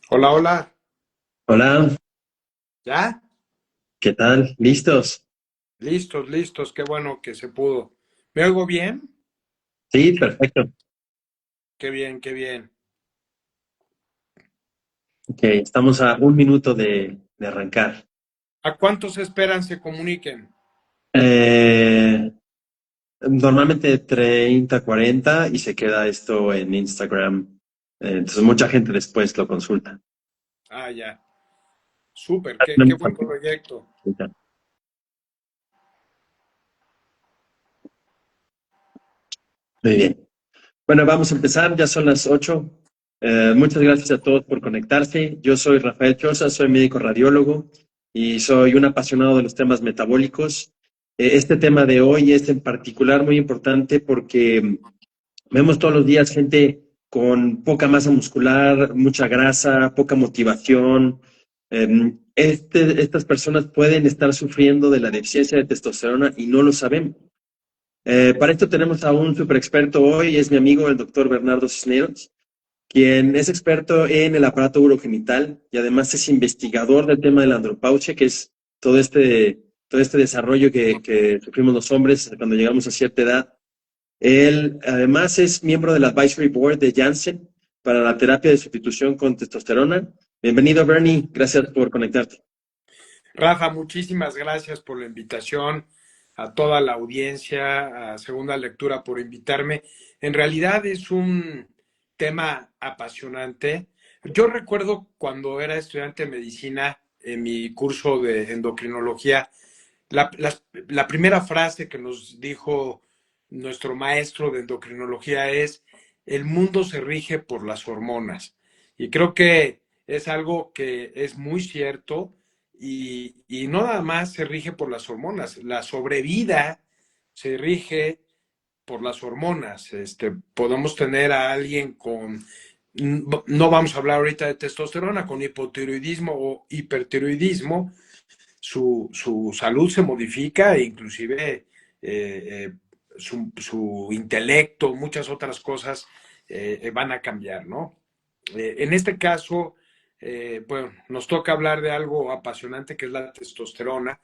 Hola, hola. Hola, ¿Ya? ¿qué tal? ¿Listos? Listos, listos. Qué bueno que se pudo. ¿Me oigo bien? Sí, perfecto. Qué bien, qué bien. Ok, estamos a un minuto de arrancar. ¿A cuántos esperan se comuniquen? Eh, Normalmente 30, 40 y se queda esto en Instagram. Entonces mucha gente después lo consulta. Ah, ya. Súper, qué buen proyecto. Muy bien. Bueno, vamos a empezar. Ya son las 8. Muchas gracias a todos por conectarse. Yo soy Rafael Choza, soy médico radiólogo y soy un apasionado de los temas metabólicos. Este tema de hoy es en particular muy importante porque vemos todos los días gente con poca masa muscular, mucha grasa, poca motivación. Estas personas pueden estar sufriendo de la deficiencia de testosterona y no lo sabemos. Para esto tenemos a un super experto hoy, es mi amigo el doctor Bernardo Cisneros, quien es experto en el aparato urogenital y además es investigador del tema de la andropausia, que es todo este desarrollo que sufrimos los hombres cuando llegamos a cierta edad. Él además es miembro del Advisory Board de Janssen para la terapia de sustitución con testosterona. Bienvenido, Bernie. Gracias por conectarte. Rafa, muchísimas gracias por la invitación, a toda la audiencia, a Segunda Lectura por invitarme. En realidad es un tema apasionante. Yo recuerdo cuando era estudiante de medicina, en mi curso de endocrinología, la primera frase que nos dijo nuestro maestro de endocrinología es: el mundo se rige por las hormonas. Y creo que es algo que es muy cierto y no nada más se rige por las hormonas, la sobrevida se rige por las hormonas. Podemos tener a alguien con, no vamos a hablar ahorita de testosterona, con hipotiroidismo o hipertiroidismo, su salud se modifica e inclusive su intelecto, muchas otras cosas van a cambiar, ¿no? En este caso, bueno, nos toca hablar de algo apasionante que es la testosterona.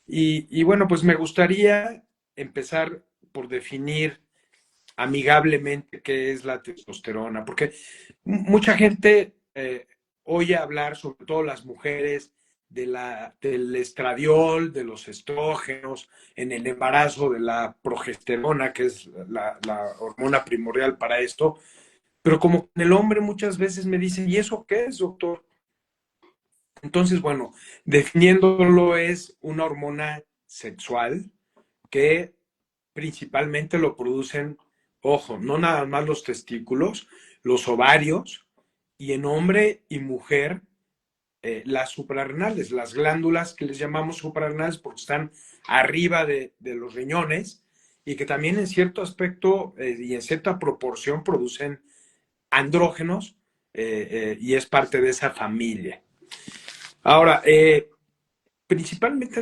Y bueno, pues me gustaría empezar por definir amigablemente qué es la testosterona, porque mucha gente oye hablar, sobre todo las mujeres, del estradiol, de los estrógenos, en el embarazo de la progesterona, que es la hormona primordial para esto, pero como en el hombre muchas veces me dicen, ¿y eso qué es, doctor? Entonces, bueno, definiéndolo, es una hormona sexual que principalmente lo producen, ojo, no nada más los testículos, los ovarios, y en hombre y mujer las suprarrenales, las glándulas que les llamamos suprarrenales porque están arriba de los riñones y que también en cierto aspecto y en cierta proporción producen andrógenos y es parte de esa familia. Ahora, principalmente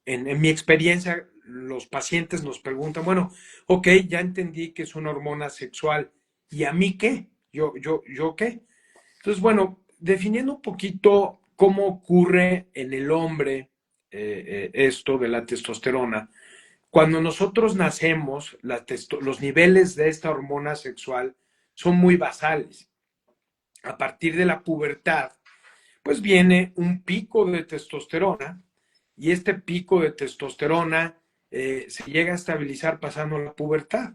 en mi experiencia, los pacientes nos preguntan, bueno, ok, ya entendí que es una hormona sexual, ¿y a mí qué? ¿Yo qué? Entonces, bueno, definiendo un poquito cómo ocurre en el hombre esto de la testosterona, cuando nosotros nacemos, los niveles de esta hormona sexual son muy basales. A partir de la pubertad, pues viene un pico de testosterona y este pico de testosterona se llega a estabilizar pasando la pubertad.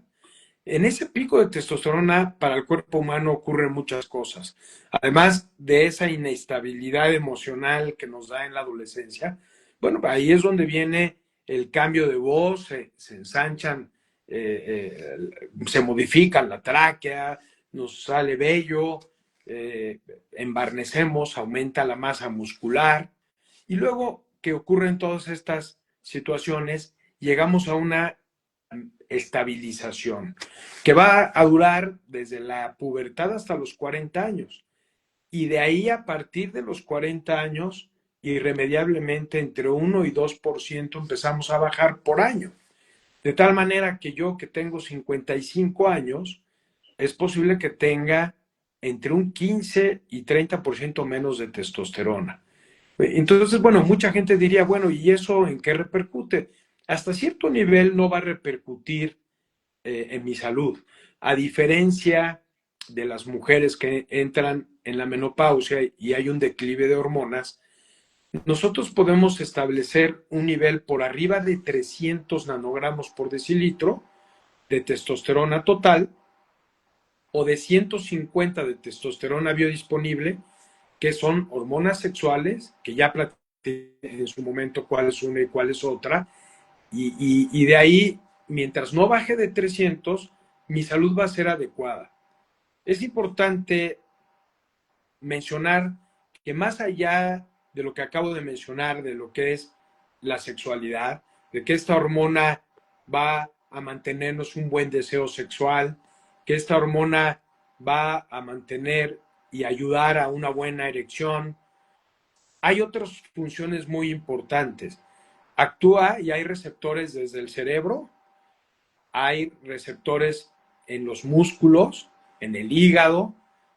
En ese pico de testosterona para el cuerpo humano ocurren muchas cosas. Además de esa inestabilidad emocional que nos da en la adolescencia, bueno, ahí es donde viene el cambio de voz, se ensanchan, se modifican la tráquea, nos sale vello, embarnecemos, aumenta la masa muscular y luego que ocurren todas estas situaciones, llegamos a una estabilización que va a durar desde la pubertad hasta los 40 años. Y de ahí a partir de los 40 años, irremediablemente entre 1 y 2% empezamos a bajar por año. De tal manera que yo que tengo 55 años, es posible que tenga entre un 15 y 30% menos de testosterona. Entonces, bueno, mucha gente diría, bueno, ¿y eso en qué repercute? Hasta cierto nivel no va a repercutir en mi salud, a diferencia de las mujeres que entran en la menopausia y hay un declive de hormonas. Nosotros podemos establecer un nivel por arriba de 300 nanogramos por decilitro de testosterona total o de 150 de testosterona biodisponible, que son hormonas sexuales, que ya platiqué en su momento cuál es una y cuál es otra, y de ahí, mientras no baje de 300, mi salud va a ser adecuada. Es importante mencionar que más allá de lo que acabo de mencionar, de lo que es la sexualidad, de que esta hormona va a mantenernos un buen deseo sexual, que esta hormona va a mantener y ayudar a una buena erección, hay otras funciones muy importantes. Actúa y hay receptores desde el cerebro, hay receptores en los músculos, en el hígado.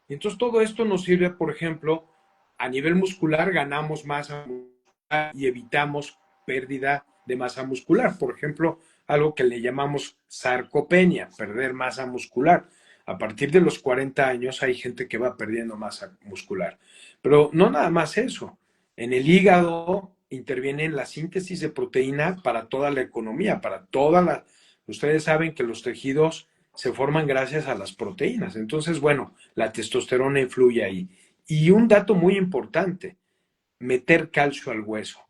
Y entonces todo esto nos sirve, por ejemplo, a nivel muscular ganamos masa muscular y evitamos pérdida de masa muscular. Por ejemplo, algo que le llamamos sarcopenia, perder masa muscular. A partir de los 40 años hay gente que va perdiendo masa muscular. Pero no nada más eso. En el hígado interviene la síntesis de proteína para toda la economía, para toda la... Ustedes saben que los tejidos se forman gracias a las proteínas. Entonces, bueno, la testosterona influye ahí. Y un dato muy importante, meter calcio al hueso.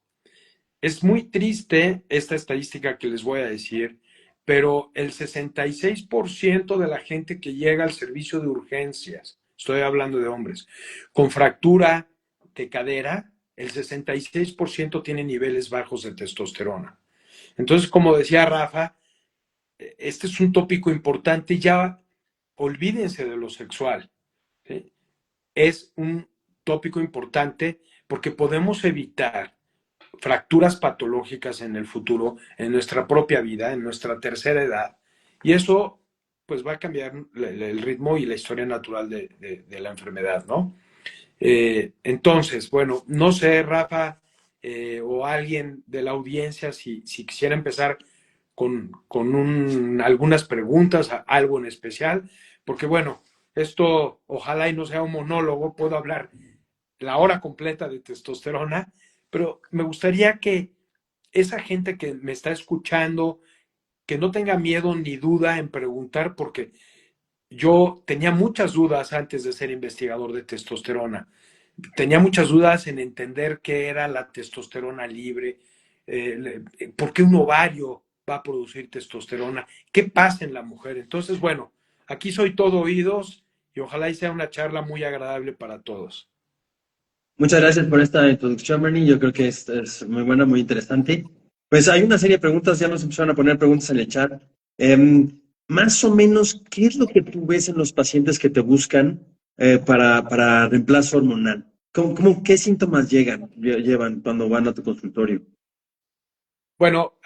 Es muy triste esta estadística que les voy a decir, pero el 66% de la gente que llega al servicio de urgencias, estoy hablando de hombres, con fractura de cadera, el 66% tiene niveles bajos de testosterona. Entonces, como decía Rafa, este es un tópico importante, ya olvídense de lo sexual, ¿sí? Es un tópico importante porque podemos evitar fracturas patológicas en el futuro, en nuestra propia vida, en nuestra tercera edad, y eso pues va a cambiar el ritmo y la historia natural de la enfermedad, ¿no? Entonces, bueno, no sé, Rafa, o alguien de la audiencia, si quisiera empezar con algunas preguntas, algo en especial, porque bueno, esto ojalá y no sea un monólogo, puedo hablar la hora completa de testosterona, pero me gustaría que esa gente que me está escuchando, que no tenga miedo ni duda en preguntar, porque yo tenía muchas dudas antes de ser investigador de testosterona. Tenía muchas dudas en entender qué era la testosterona libre, por qué un ovario va a producir testosterona, qué pasa en la mujer. Entonces, bueno, aquí soy todo oídos y ojalá y sea una charla muy agradable para todos. Muchas gracias por esta introducción, Bernie. Yo creo que es muy buena, muy interesante. Pues hay una serie de preguntas, ya nos empezaron a poner preguntas en el chat. Más o menos, ¿qué es lo que tú ves en los pacientes que te buscan para reemplazo hormonal? ¿Qué síntomas llevan cuando van a tu consultorio? Bueno,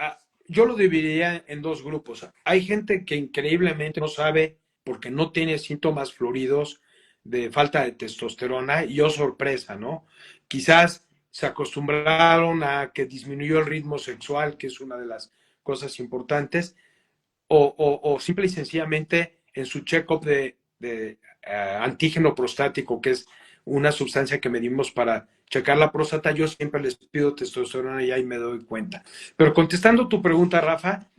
yo lo dividiría en dos grupos. Hay gente que increíblemente no sabe porque no tiene síntomas floridos de falta de testosterona y oh sorpresa, ¿no? Quizás se acostumbraron a que disminuyó el ritmo sexual, que es una de las cosas importantes, o simple y sencillamente en su check-up de antígeno prostático, que es una sustancia que medimos para checar la próstata, yo siempre les pido testosterona y ahí me doy cuenta. Pero contestando tu pregunta, Rafa,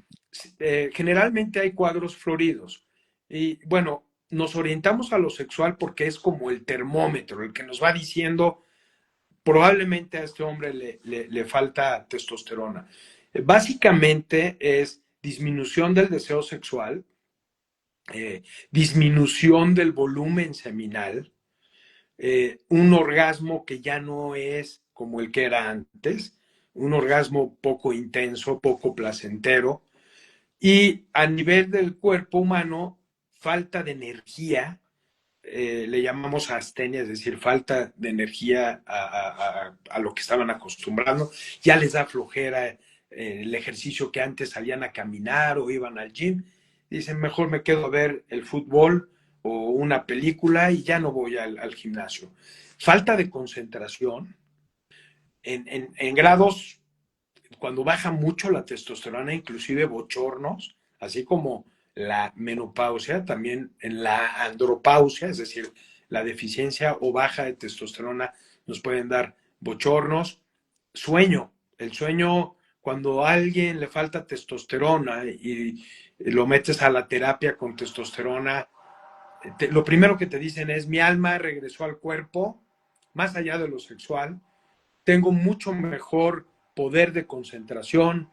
generalmente hay cuadros floridos. Y bueno, nos orientamos a lo sexual porque es como el termómetro, el que nos va diciendo probablemente a este hombre le falta testosterona. Básicamente es disminución del deseo sexual, disminución del volumen seminal, un orgasmo que ya no es como el que era antes, un orgasmo poco intenso, poco placentero, y a nivel del cuerpo humano, falta de energía, le llamamos astenia, es decir, falta de energía a lo que estaban acostumbrando, ya les da flojera el ejercicio que antes salían a caminar o iban al gym, dicen, mejor me quedo a ver el fútbol o una película y ya no voy al gimnasio. Falta de concentración en grados, cuando baja mucho la testosterona, inclusive bochornos, así como la menopausia, también en la andropausia, es decir, la deficiencia o baja de testosterona nos pueden dar bochornos. Sueño, el sueño, cuando a alguien le falta testosterona y lo metes a la terapia con testosterona, lo primero que te dicen es, mi alma regresó al cuerpo, más allá de lo sexual, tengo mucho mejor poder de concentración,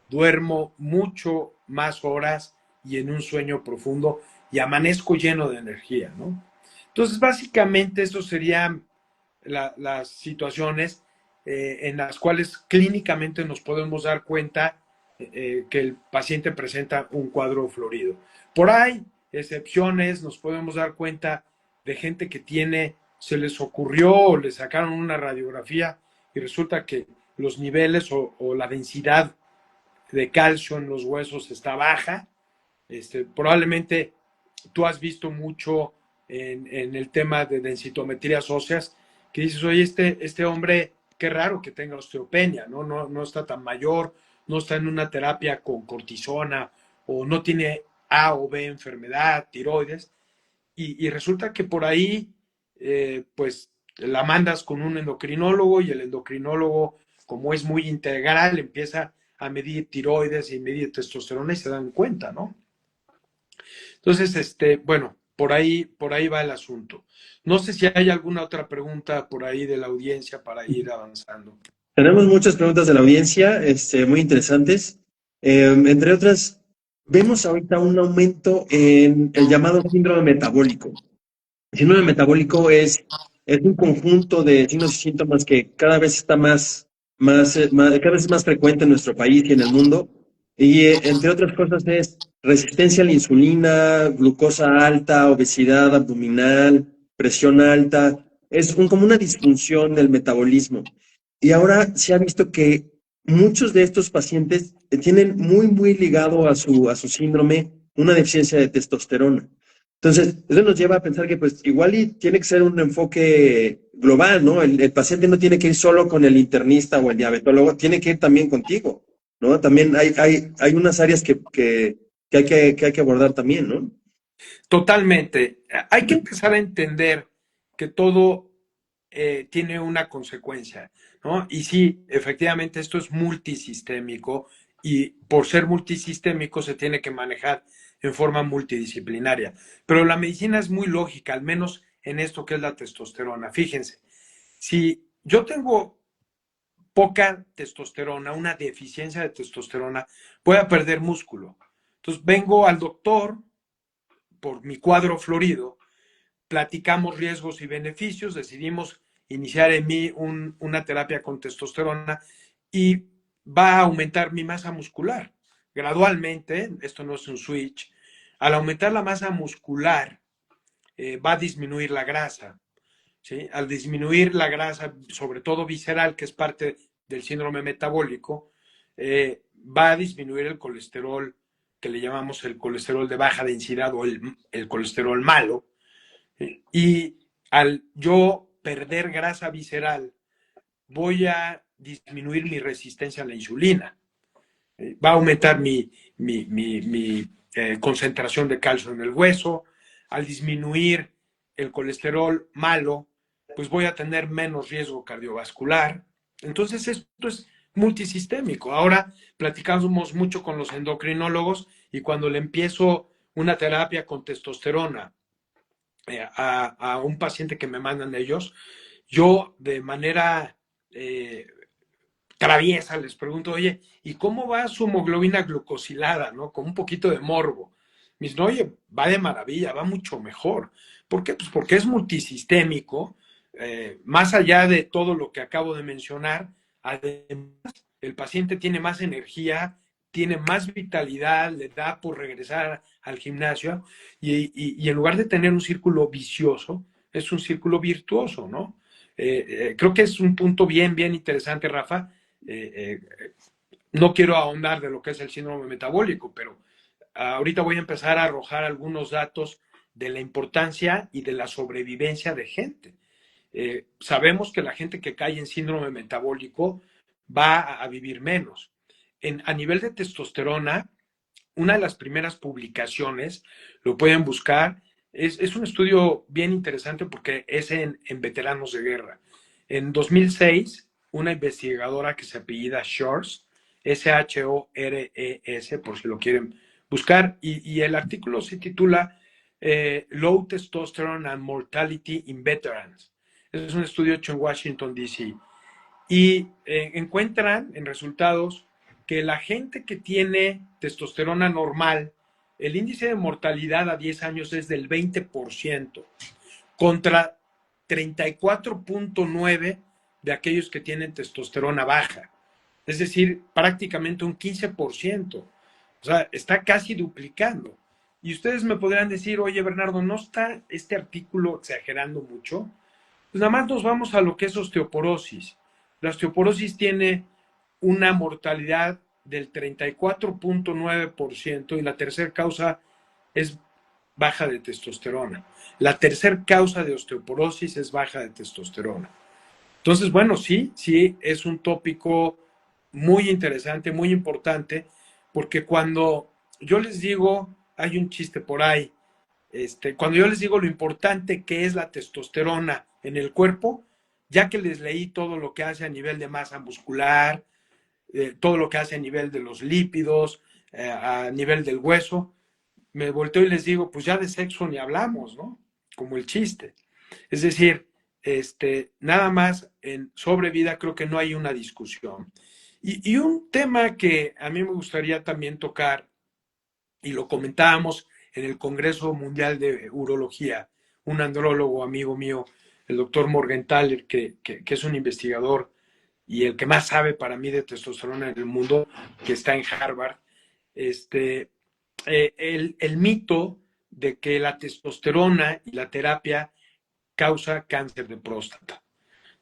duermo mucho más horas y en un sueño profundo y amanezco lleno de energía, ¿no? Entonces, básicamente, eso serían las situaciones en las cuales clínicamente nos podemos dar cuenta que el paciente presenta un cuadro florido. Por ahí, excepciones, nos podemos dar cuenta de gente que tiene, se les ocurrió o le sacaron una radiografía y resulta que los niveles o la densidad de calcio en los huesos está baja. Probablemente tú has visto mucho en el tema de densitometrías óseas, que dices, oye, este hombre, qué raro que tenga osteopenia, ¿no? No está tan mayor, no está en una terapia con cortisona o no tiene A o B enfermedad, tiroides, y resulta que por ahí, pues, la mandas con un endocrinólogo y el endocrinólogo, como es muy integral, empieza a medir tiroides y medir testosterona y se dan cuenta, ¿no? Entonces, bueno, por ahí va el asunto. No sé si hay alguna otra pregunta por ahí de la audiencia para ir avanzando. Tenemos muchas preguntas de la audiencia, muy interesantes. Entre otras, vemos ahorita un aumento en el llamado síndrome metabólico. El síndrome metabólico es un conjunto de signos y síntomas que cada vez está cada vez es más frecuente en nuestro país y en el mundo. Y entre otras cosas es resistencia a la insulina, glucosa alta, obesidad abdominal, presión alta. Es como una disfunción del metabolismo. Y ahora se ha visto que muchos de estos pacientes tienen muy ligado a su síndrome una deficiencia de testosterona. Entonces, eso nos lleva a pensar que pues igual y tiene que ser un enfoque global, ¿no? El paciente no tiene que ir solo con el internista o el diabetólogo, tiene que ir también contigo, ¿no? También hay unas áreas que hay que abordar también, ¿no? Totalmente. Hay que empezar a entender que todo tiene una consecuencia, ¿no? Y sí, efectivamente, esto es multisistémico y por ser multisistémico se tiene que manejar en forma multidisciplinaria. Pero la medicina es muy lógica, al menos en esto que es la testosterona. Fíjense, si yo tengo poca testosterona, una deficiencia de testosterona, voy a perder músculo. Entonces vengo al doctor por mi cuadro florido, platicamos riesgos y beneficios, decidimos iniciar en mí una terapia con testosterona y va a aumentar mi masa muscular. Gradualmente, esto no es un switch, al aumentar la masa muscular va a disminuir la grasa. ¿Sí? Al disminuir la grasa, sobre todo visceral, que es parte del síndrome metabólico, va a disminuir el colesterol que le llamamos el colesterol de baja densidad o el colesterol malo, y al yo perder grasa visceral, voy a disminuir mi resistencia a la insulina. Va a aumentar mi concentración de calcio en el hueso. Al disminuir el colesterol malo, pues voy a tener menos riesgo cardiovascular. Entonces, esto es multisistémico. Ahora platicamos mucho con los endocrinólogos y cuando le empiezo una terapia con testosterona a un paciente que me mandan ellos, yo de manera traviesa les pregunto, oye, ¿y cómo va su hemoglobina glucosilada? ¿No? Con un poquito de morbo. Me dicen, oye, va de maravilla, va mucho mejor. ¿Por qué? Pues porque es multisistémico, más allá de todo lo que acabo de mencionar, además, el paciente tiene más energía, tiene más vitalidad, le da por regresar al gimnasio y en lugar de tener un círculo vicioso, es un círculo virtuoso, ¿no? Creo que es un punto bien, bien interesante, Rafa. No quiero ahondar de lo que es el síndrome metabólico, pero ahorita voy a empezar a arrojar algunos datos de la importancia y de la sobrevivencia de gente. Sabemos que la gente que cae en síndrome metabólico va a vivir menos. A nivel de testosterona, una de las primeras publicaciones, lo pueden buscar, es un estudio bien interesante porque es en veteranos de guerra. En 2006, una investigadora que se apellida Shores, Shores, por si lo quieren buscar, y el artículo se titula Low Testosterone and Mortality in Veterans. Es un estudio hecho en Washington, D.C. Y encuentran en resultados que la gente que tiene testosterona normal, el índice de mortalidad a 10 años es del 20%, contra 34.9 de aquellos que tienen testosterona baja. Es decir, prácticamente un 15%. O sea, está casi duplicando. Y ustedes me podrán decir, oye, Bernardo, ¿no está este artículo exagerando mucho? Pues nada más nos vamos a lo que es osteoporosis. La osteoporosis tiene una mortalidad del 34.9% y la tercera causa es baja de testosterona. La tercera causa de osteoporosis es baja de testosterona. Entonces, bueno, sí, sí, es un tópico muy interesante, muy importante, porque cuando yo les digo, hay un chiste por ahí, cuando yo les digo lo importante que es la testosterona en el cuerpo, ya que les leí todo lo que hace a nivel de masa muscular, todo lo que hace a nivel de los lípidos, a nivel del hueso, me volteo y les digo, pues ya de sexo ni hablamos, ¿no? Como el chiste. Es decir, nada más en sobrevida creo que no hay una discusión. Y un tema que a mí me gustaría también tocar, y lo comentábamos en el Congreso Mundial de Urología, un andrólogo amigo mío, el doctor Morgenthaler, que es un investigador y el que más sabe para mí de testosterona en el mundo, que está en Harvard, el mito de que la testosterona y la terapia causa cáncer de próstata.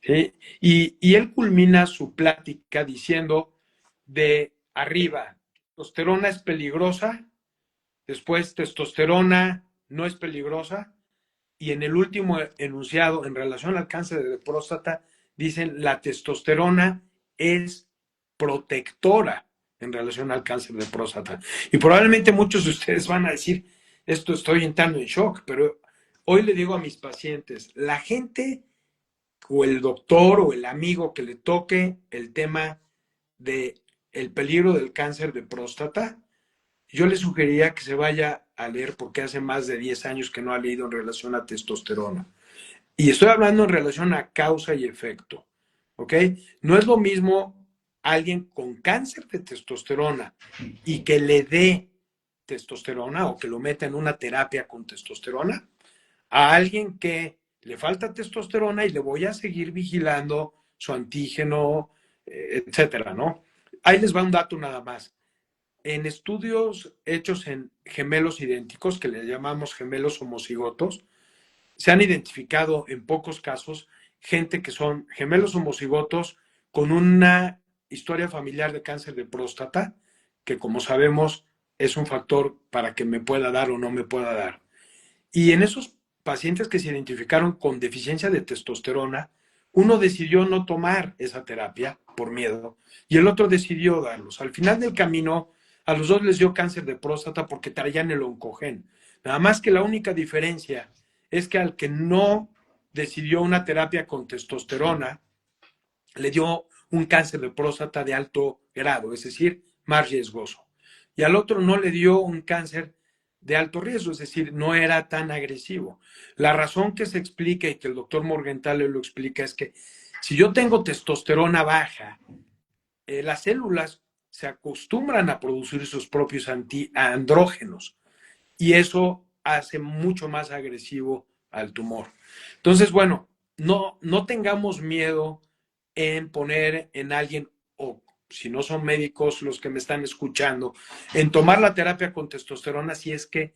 ¿Sí? Y él culmina su plática diciendo de arriba, testosterona es peligrosa, después testosterona no es peligrosa, y en el último enunciado en relación al cáncer de próstata dicen la testosterona es protectora en relación al cáncer de próstata. Y probablemente muchos de ustedes van a decir, esto estoy entrando en shock, pero hoy le digo a mis pacientes, la gente o el doctor o el amigo que le toque el tema de el peligro del cáncer de próstata, yo le sugeriría que se vaya a leer porque hace más de 10 años que no ha leído en relación a testosterona. Y estoy hablando en relación a causa y efecto, ¿ok? No es lo mismo alguien con cáncer de testosterona y que le dé testosterona o que lo meta en una terapia con testosterona a alguien que le falta testosterona y le voy a seguir vigilando su antígeno, etcétera, ¿no? Ahí les va un dato nada más. En estudios hechos en gemelos idénticos, que le llamamos gemelos homocigotos, se han identificado en pocos casos gente que son gemelos homocigotos con una historia familiar de cáncer de próstata, que como sabemos es un factor para que me pueda dar o no me pueda dar. Y en esos pacientes que se identificaron con deficiencia de testosterona, uno decidió no tomar esa terapia por miedo y el otro decidió darlos. Al final del camino, a los dos les dio cáncer de próstata porque traían el oncogen. Nada más que la única diferencia es que al que no decidió una terapia con testosterona, le dio un cáncer de próstata de alto grado, es decir, más riesgoso. Y al otro no le dio un cáncer de alto riesgo, es decir, no era tan agresivo. La razón que se explica y que el doctor Morgenthaler lo explica es que si yo tengo testosterona baja, las células se acostumbran a producir sus propios andrógenos y eso hace mucho más agresivo al tumor. Entonces, bueno, no tengamos miedo en poner en alguien, o si no son médicos los que me están escuchando, en tomar la terapia con testosterona si es que,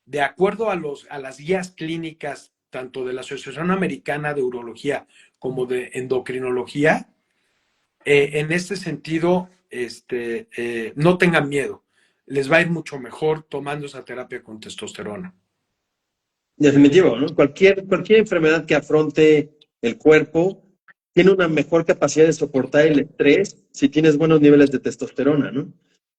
de acuerdo a las guías clínicas, tanto de la Asociación Americana de Urología como de Endocrinología, en este sentido, no tengan miedo. Les va a ir mucho mejor tomando esa terapia con testosterona. Definitivo, ¿no? Cualquier enfermedad que afronte el cuerpo tiene una mejor capacidad de soportar el estrés si tienes buenos niveles de testosterona, ¿no?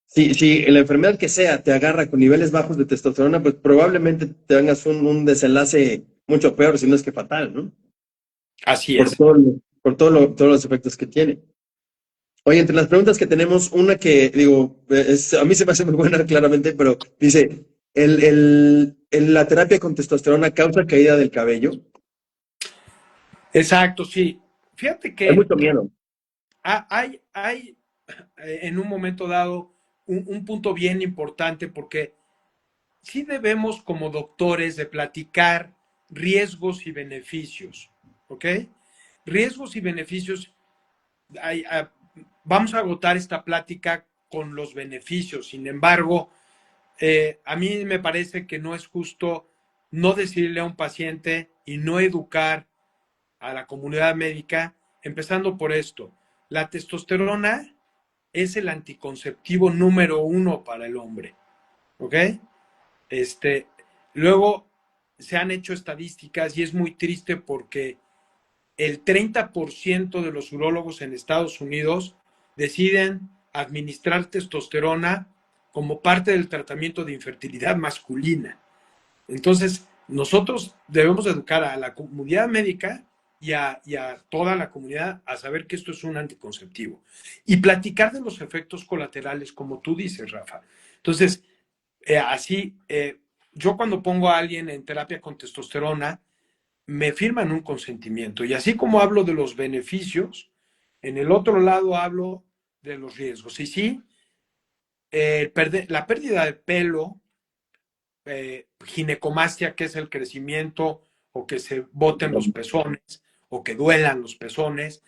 Si la enfermedad que sea te agarra con niveles bajos de testosterona, pues probablemente tengas un desenlace mucho peor, si no es que fatal, ¿no? Así Por es. todo, todos los efectos que tiene. Oye, entre las preguntas que tenemos, una que digo, a mí se me hace muy buena claramente, pero dice, ¿la terapia con testosterona causa caída del cabello? Exacto, sí. Fíjate Hay que mucho miedo. hay en un momento dado un punto bien importante porque sí debemos como doctores de platicar riesgos y beneficios, ¿ok? Riesgos y beneficios, hay, vamos a agotar esta plática con los beneficios. Sin embargo, a mí me parece que no es justo no decirle a un paciente y no educar a la comunidad médica, empezando por esto. La testosterona es el anticonceptivo número uno para el hombre, ¿ok? Este, luego se han hecho estadísticas y es muy triste porque el 30% de los urólogos en Estados Unidos deciden administrar testosterona como parte del tratamiento de infertilidad masculina. Entonces, nosotros debemos educar a la comunidad médica y a toda la comunidad a saber que esto es un anticonceptivo y platicar de los efectos colaterales, como tú dices, Rafa. Entonces, así, yo cuando pongo a alguien en terapia con testosterona, me firman un consentimiento. Y así como hablo de los beneficios, en el otro lado hablo de los riesgos. Y sí, la pérdida de pelo, ginecomastia, que es el crecimiento o que se boten los pezones o que duelan los pezones,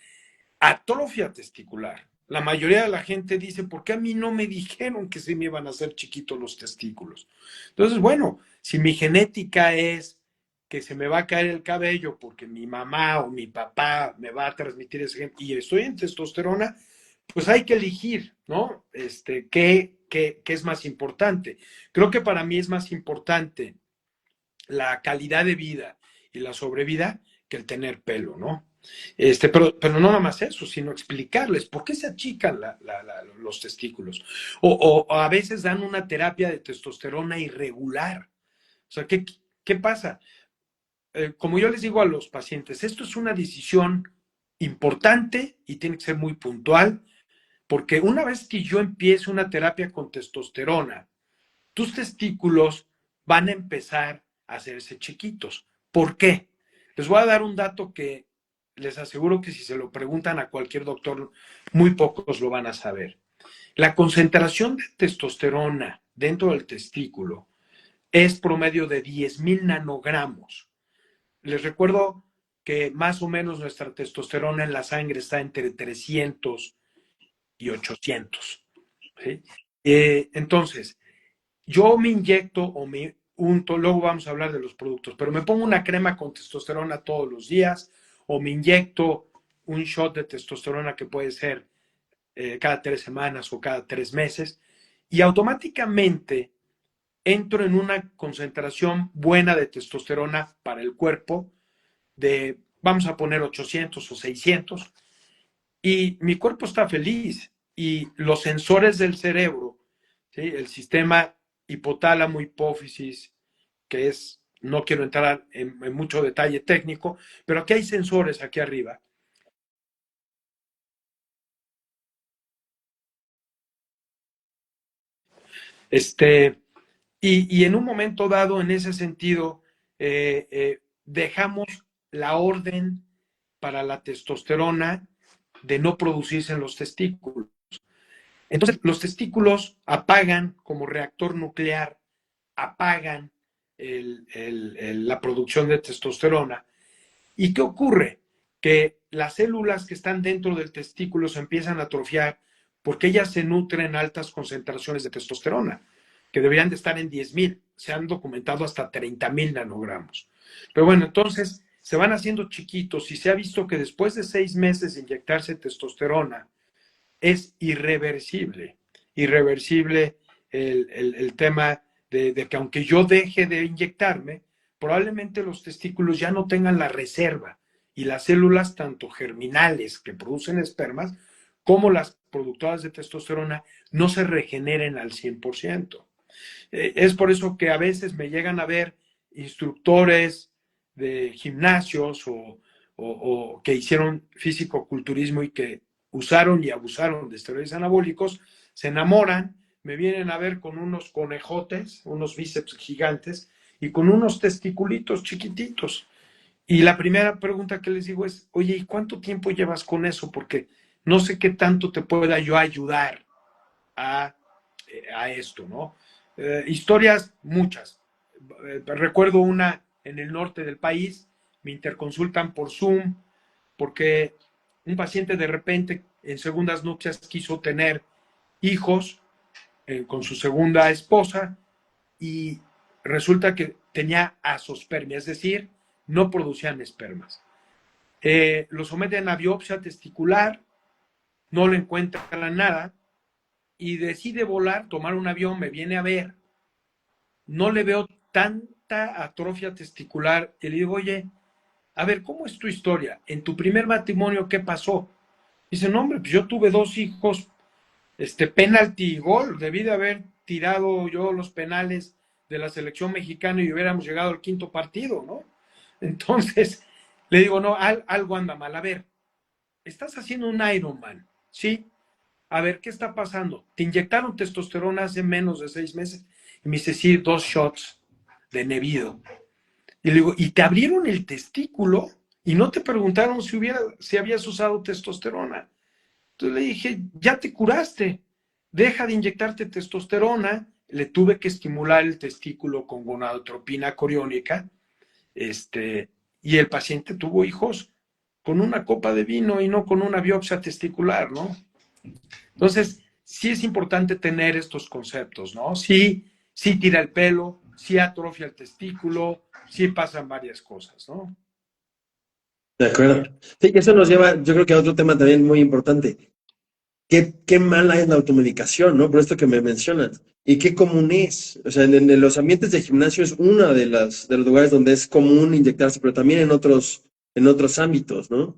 atrofia testicular. La mayoría de la gente dice, ¿por qué a mí no me dijeron que se me iban a hacer chiquitos los testículos? Entonces, bueno, si mi genética es que se me va a caer el cabello porque mi mamá o mi papá me va a transmitir ese gen y estoy en testosterona, pues hay que elegir, ¿no? ¿Qué es más importante? Creo que para mí es más importante la calidad de vida y la sobrevida que el tener pelo, ¿no? Pero no nada más eso, sino explicarles por qué se achican los testículos. O a veces dan una terapia de testosterona irregular. O sea, ¿qué pasa? Como yo les digo a los pacientes, esto es una decisión importante y tiene que ser muy puntual, porque una vez que yo empiece una terapia con testosterona, tus testículos van a empezar a hacerse chiquitos. ¿Por qué? Les voy a dar un dato que les aseguro que si se lo preguntan a cualquier doctor, muy pocos lo van a saber. La concentración de testosterona dentro del testículo es promedio de 10,000 nanogramos. Les recuerdo que más o menos nuestra testosterona en la sangre está entre 300 y 800. ¿Sí? Entonces, yo me inyecto o me unto, luego vamos a hablar de los productos, pero me pongo una crema con testosterona todos los días o me inyecto un shot de testosterona que puede ser cada 3 semanas o cada 3 meses y automáticamente entro en una concentración buena de testosterona para el cuerpo de, vamos a poner 800 o 600 y mi cuerpo está feliz y los sensores del cerebro, ¿sí? El sistema hipotálamo, hipófisis, que es, no quiero entrar en mucho detalle técnico, pero aquí hay sensores aquí arriba. Este, y en un momento dado, en ese sentido, dejamos la orden para la testosterona de no producirse en los testículos. Entonces, los testículos apagan como reactor nuclear apagan la producción de testosterona. ¿Y qué ocurre? Que las células que están dentro del testículo se empiezan a atrofiar porque ellas se nutren en altas concentraciones de testosterona, que deberían de estar en 10,000. Se han documentado hasta 30,000 nanogramos. Pero bueno, entonces se van haciendo chiquitos y se ha visto que después de 6 meses de inyectarse testosterona es irreversible. Irreversible el tema de que aunque yo deje de inyectarme, probablemente los testículos ya no tengan la reserva y las células, tanto germinales que producen espermas, como las productoras de testosterona, no se regeneren al 100%. Es por eso que a veces me llegan a ver instructores de gimnasios o que hicieron físico-culturismo y que usaron y abusaron de esteroides anabólicos, se enamoran, me vienen a ver con unos conejotes, unos bíceps gigantes y con unos testiculitos chiquititos. Y la primera pregunta que les digo es, oye, ¿y cuánto tiempo llevas con eso? Porque no sé qué tanto te pueda yo ayudar a, a esto, ¿no? Historias muchas. Recuerdo una en el norte del país, me interconsultan por Zoom porque un paciente de repente en segundas nupcias quiso tener hijos con su segunda esposa y resulta que tenía asospermia, es decir, no producían espermas. Lo someten a biopsia testicular, no le encuentran nada y decide volar, tomar un avión, me viene a ver, no le veo tanta atrofia testicular y le digo, oye, a ver, ¿cómo es tu historia? En tu primer matrimonio, ¿qué pasó? Dice, no, hombre, pues yo tuve 2 hijos, penalti y gol, debí de haber tirado yo los penales de la selección mexicana y hubiéramos llegado al quinto partido, ¿no? Entonces, le digo, no, algo anda mal. A ver, estás haciendo un Ironman, ¿sí? A ver, ¿qué está pasando? ¿Te inyectaron testosterona hace menos de 6 meses? Y me dice, sí, 2 shots de Nevido. Y le digo, ¿y te abrieron el testículo? Y no te preguntaron si habías usado testosterona. Entonces le dije, ya te curaste, deja de inyectarte testosterona. Le tuve que estimular el testículo con gonadotropina coriónica, y el paciente tuvo hijos con una copa de vino y no con una biopsia testicular, ¿no? Entonces, sí es importante tener estos conceptos, ¿no? Sí tira el pelo, sí atrofia el testículo, sí pasan varias cosas, ¿no? De acuerdo. Sí, eso nos lleva, yo creo que a otro tema también muy importante. Qué mala es la automedicación, ¿no? Por esto que me mencionas. Y qué común es. O sea, en los ambientes de gimnasio es uno de los lugares donde es común inyectarse, pero también en otros ámbitos, ¿no?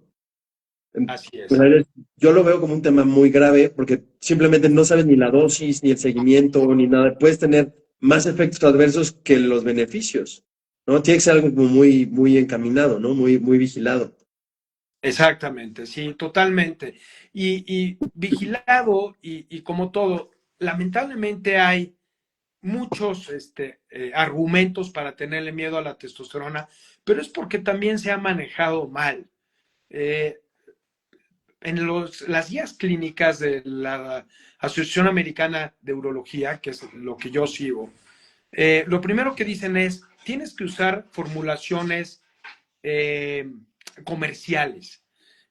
Así Pues, es. yo lo veo como un tema muy grave porque simplemente no sabes ni la dosis, ni el seguimiento, ni nada. Puedes tener más efectos adversos que los beneficios, ¿no? Tiene que ser algo como muy, muy encaminado, ¿no? Muy, muy vigilado. Exactamente, sí, totalmente. Y vigilado y como todo, lamentablemente hay muchos argumentos para tenerle miedo a la testosterona, pero es porque también se ha manejado mal. Eh, en las guías clínicas de la Asociación Americana de Urología, que es lo que yo sigo, lo primero que dicen es, tienes que usar formulaciones eh, comerciales.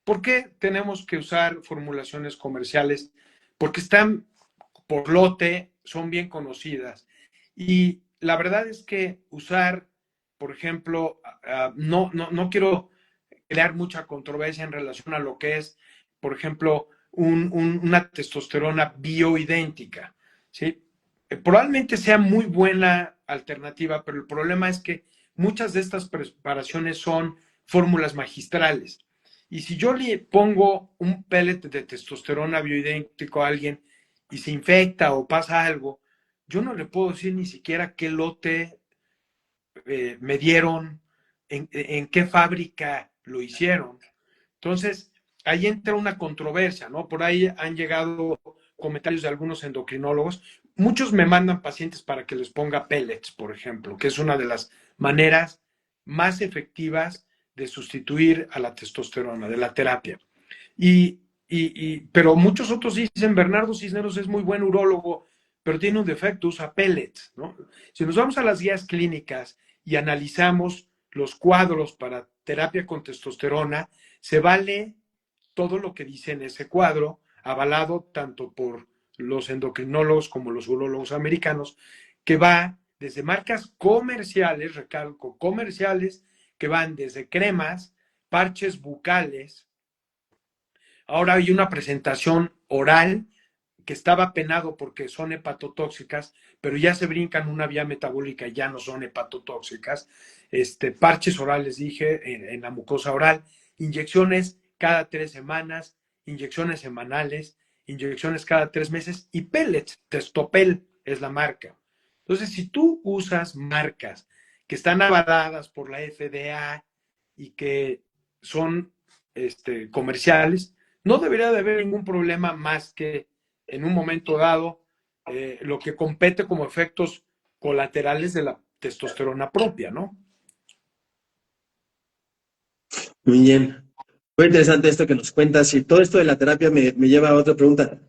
¿Por qué tenemos que usar formulaciones comerciales? Porque están por lote, son bien conocidas. Y la verdad es que usar, por ejemplo, no quiero crear mucha controversia en relación a lo que es, por ejemplo, una testosterona bioidéntica, ¿sí? Probablemente sea muy buena alternativa, pero el problema es que muchas de estas preparaciones son fórmulas magistrales. Y si yo le pongo un pellet de testosterona bioidéntico a alguien y se infecta o pasa algo, yo no le puedo decir ni siquiera qué lote me dieron, en qué fábrica lo hicieron. Entonces, ahí entra una controversia, ¿no? Por ahí han llegado comentarios de algunos endocrinólogos. Muchos me mandan pacientes para que les ponga pellets, por ejemplo, que es una de las maneras más efectivas de sustituir a la testosterona, de la terapia. Pero muchos otros dicen, Bernardo Cisneros es muy buen urólogo, pero tiene un defecto, usa pellets, ¿no? Si nos vamos a las guías clínicas y analizamos los cuadros para terapia con testosterona, se vale todo lo que dice en ese cuadro, avalado tanto por los endocrinólogos como los urólogos americanos, que va desde marcas comerciales, recalco, comerciales, que van desde cremas, parches bucales. Ahora hay una presentación oral que estaba penado porque son hepatotóxicas, pero ya se brincan una vía metabólica y ya no son hepatotóxicas. Parches orales, dije, en la mucosa oral, inyecciones cada 3 semanas, inyecciones semanales, inyecciones cada 3 meses y pellets, Testopel es la marca. Entonces, si tú usas marcas que están avaladas por la FDA y que son comerciales, no debería de haber ningún problema más que en un momento dado lo que compete como efectos colaterales de la testosterona propia, ¿no? Muy bien. Muy interesante esto que nos cuentas y todo esto de la terapia me lleva a otra pregunta.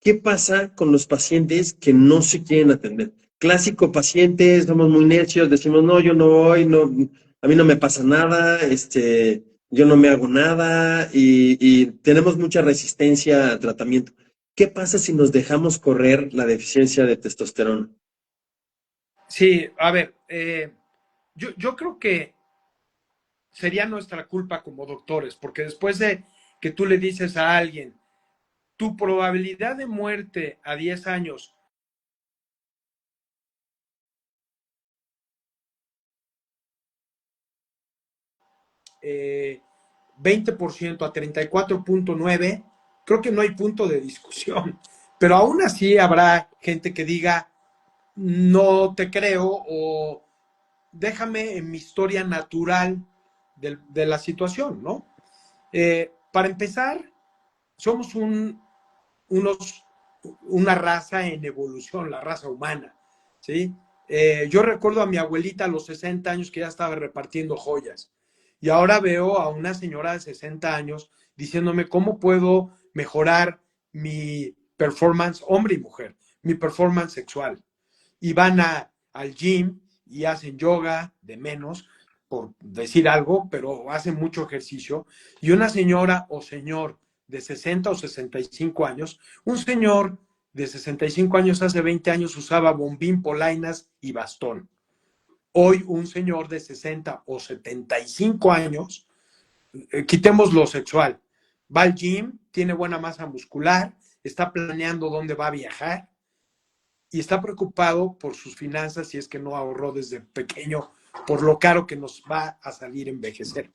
¿Qué pasa con los pacientes que no se quieren atender? Clásico paciente, somos muy necios, decimos, no, yo no voy, no, a mí no me pasa nada, yo no me hago nada y tenemos mucha resistencia al tratamiento. ¿Qué pasa si nos dejamos correr la deficiencia de testosterona? Sí, a ver, yo creo que sería nuestra culpa como doctores, porque después de que tú le dices a alguien, tu probabilidad de muerte a 10 años 20% a 34.9, creo que no hay punto de discusión. Pero aún así habrá gente que diga, no te creo o déjame en mi historia natural de la situación, ¿no? Para empezar, somos unos, una raza en evolución, la raza humana, ¿sí? Yo recuerdo a mi abuelita a los 60 años que ya estaba repartiendo joyas. Y ahora veo a una señora de 60 años diciéndome cómo puedo mejorar mi performance, hombre y mujer, mi performance sexual. Y van al gym y hacen yoga de menos, por decir algo, pero hacen mucho ejercicio. Y una señora o señor de 60 o 65 años, un señor de 65 años hace 20 años usaba bombín, polainas y bastón. Hoy un señor de 60 o 75 años, quitemos lo sexual, va al gym, tiene buena masa muscular, está planeando dónde va a viajar y está preocupado por sus finanzas si es que no ahorró desde pequeño por lo caro que nos va a salir envejecer.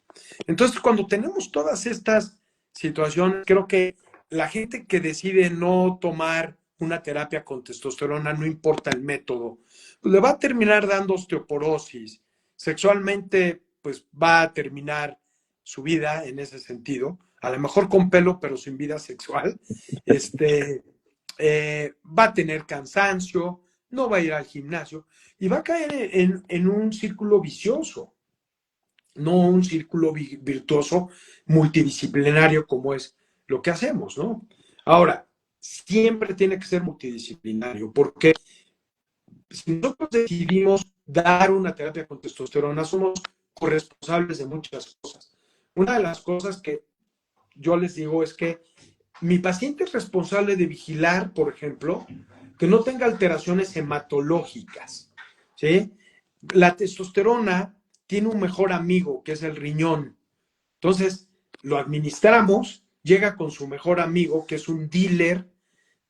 Entonces, cuando tenemos todas estas situaciones, creo que la gente que decide no tomar una terapia con testosterona, no importa el método, pues le va a terminar dando osteoporosis. Sexualmente, pues va a terminar su vida en ese sentido, a lo mejor con pelo, pero sin vida sexual. Va a tener cansancio, no va a ir al gimnasio y va a caer en un círculo vicioso, no un círculo virtuoso multidisciplinario como es lo que hacemos, ¿no? Ahora, siempre tiene que ser multidisciplinario, porque si nosotros decidimos dar una terapia con testosterona, somos corresponsables de muchas cosas. Una de las cosas que yo les digo es que mi paciente es responsable de vigilar, por ejemplo, que no tenga alteraciones hematológicas, ¿sí? La testosterona tiene un mejor amigo, que es el riñón. Entonces, lo administramos, llega con su mejor amigo, que es un dealer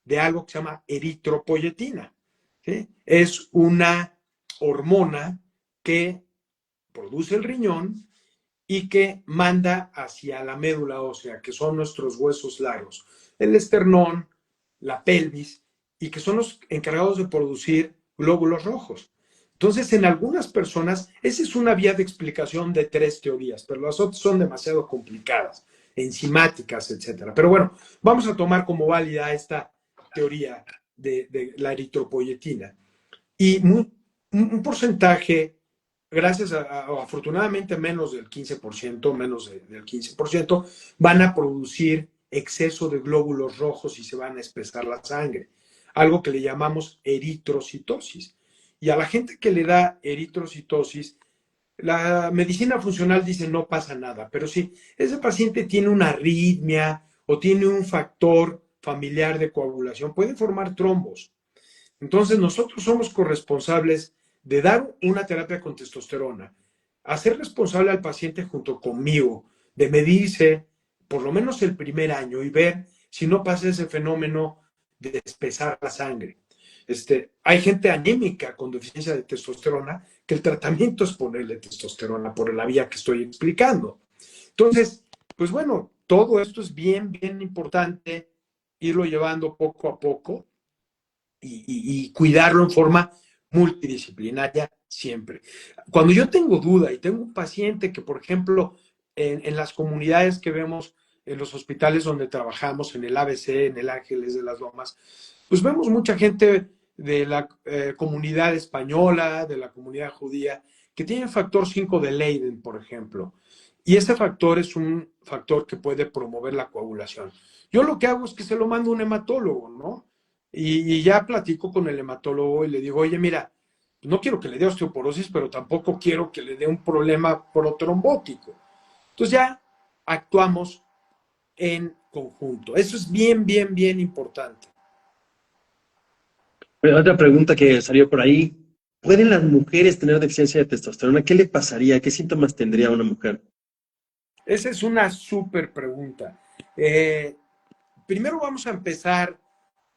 de algo que se llama eritropoyetina, ¿sí? Es una hormona que produce el riñón y que manda hacia la médula ósea, que son nuestros huesos largos, el esternón, la pelvis, y que son los encargados de producir glóbulos rojos. Entonces, en algunas personas, esa es una vía de explicación de 3 teorías, pero las otras son demasiado complicadas, enzimáticas, etcétera. Pero bueno, vamos a tomar como válida esta teoría de la eritropoyetina. Y un porcentaje gracias afortunadamente menos del 15%, del 15%, van a producir exceso de glóbulos rojos y se van a espesar la sangre. algo que le llamamos eritrocitosis. Y a la gente que le da eritrocitosis, la medicina funcional dice no pasa nada, pero si ese paciente tiene una arritmia o tiene un factor familiar de coagulación, puede formar trombos. Entonces nosotros somos corresponsables de dar una terapia con testosterona, hacer responsable al paciente junto conmigo, de medirse por lo menos el primer año y ver si no pasa ese fenómeno de espesar la sangre. Hay gente anémica con deficiencia de testosterona que el tratamiento es ponerle testosterona por la vía que estoy explicando. Entonces, pues bueno, todo esto es bien, bien importante irlo llevando poco a poco y cuidarlo en forma multidisciplinaria siempre. Cuando yo tengo duda y tengo un paciente que, por ejemplo, en las comunidades que vemos en los hospitales donde trabajamos, en el ABC, en el Ángeles de las Lomas, pues vemos mucha gente de la comunidad española, de la comunidad judía, que tiene factor 5 de Leiden, por ejemplo. Y ese factor es un factor que puede promover la coagulación. Yo lo que hago es que se lo mando a un hematólogo, ¿no? Y ya platico con el hematólogo y le digo, oye, mira, no quiero que le dé osteoporosis, pero tampoco quiero que le dé un problema protrombótico. Entonces ya actuamos en conjunto. Eso es bien, bien, bien importante. Otra pregunta que salió por ahí. ¿Pueden las mujeres tener deficiencia de testosterona? ¿Qué le pasaría? ¿Qué síntomas tendría una mujer? Esa es una súper pregunta. Primero vamos a empezar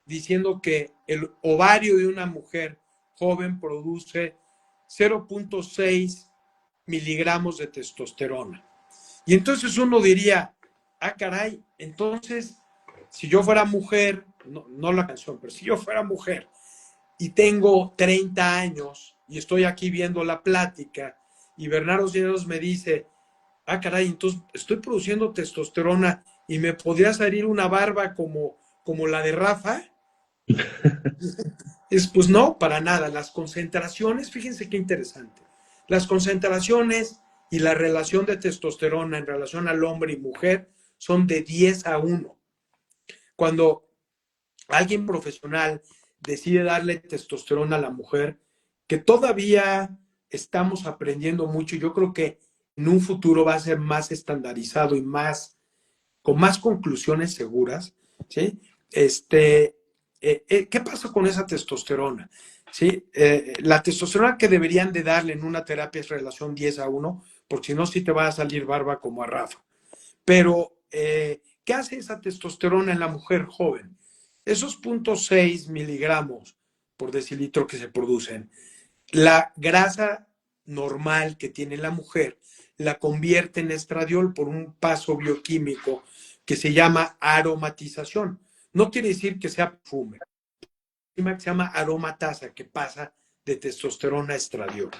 diciendo que el ovario de una mujer joven produce 0.6 miligramos de testosterona. Y entonces uno diría, ah, caray, entonces, si yo fuera mujer, no la canción, pero si yo fuera mujer y tengo 30 años y estoy aquí viendo la plática y Bernardo Cisneros me dice, ah, caray, entonces estoy produciendo testosterona y me podría salir una barba como la de Rafa. Pues no, para nada. Las concentraciones, fíjense qué interesante. Las concentraciones y la relación de testosterona en relación al hombre y mujer son de 10 a 1. Cuando alguien profesional decide darle testosterona a la mujer, que todavía estamos aprendiendo mucho, yo creo que en un futuro va a ser más estandarizado y con más conclusiones seguras, ¿sí? ¿Qué pasa con esa testosterona? ¿Sí? La testosterona que deberían de darle en una terapia es relación 10 a 1, porque si no, sí te va a salir barba como a Rafa. Pero, ¿qué hace esa testosterona en la mujer joven? Esos 0.6 miligramos por decilitro que se producen, la grasa normal que tiene la mujer la convierte en estradiol por un paso bioquímico que se llama aromatización. No quiere decir que sea perfume, que se llama aromatasa, que pasa de testosterona a estradiol.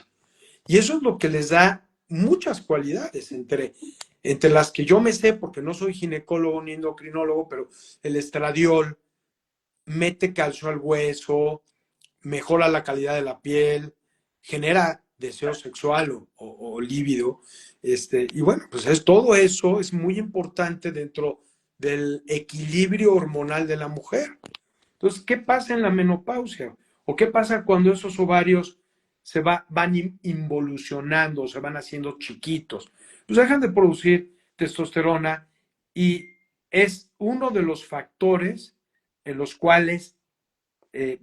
Y eso es lo que les da muchas cualidades, entre las que yo me sé, porque no soy ginecólogo ni endocrinólogo, pero el estradiol mete calcio al hueso, mejora la calidad de la piel, genera deseo sexual o líbido. Y bueno, pues todo eso es muy importante dentro del equilibrio hormonal de la mujer. Entonces, ¿qué pasa en la menopausia? ¿O qué pasa cuando esos ovarios van involucionando, se van haciendo chiquitos? Pues dejan de producir testosterona y es uno de los factores en los cuales eh,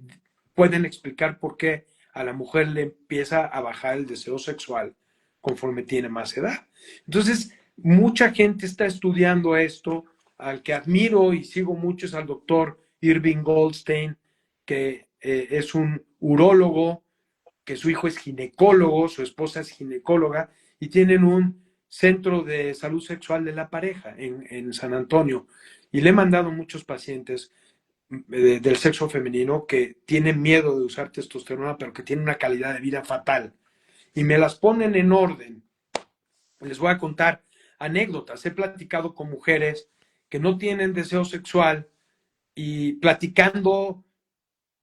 pueden explicar por qué a la mujer le empieza a bajar el deseo sexual conforme tiene más edad. Entonces, mucha gente está estudiando esto. Al que admiro y sigo mucho es al doctor Irving Goldstein, que es un urólogo, que su hijo es ginecólogo, su esposa es ginecóloga, y tienen un centro de salud sexual de la pareja en San Antonio. Y le he mandado muchos pacientes del sexo femenino que tienen miedo de usar testosterona, pero que tienen una calidad de vida fatal. Y me las ponen en orden. Les voy a contar anécdotas. He platicado con mujeres que no tienen deseo sexual y platicando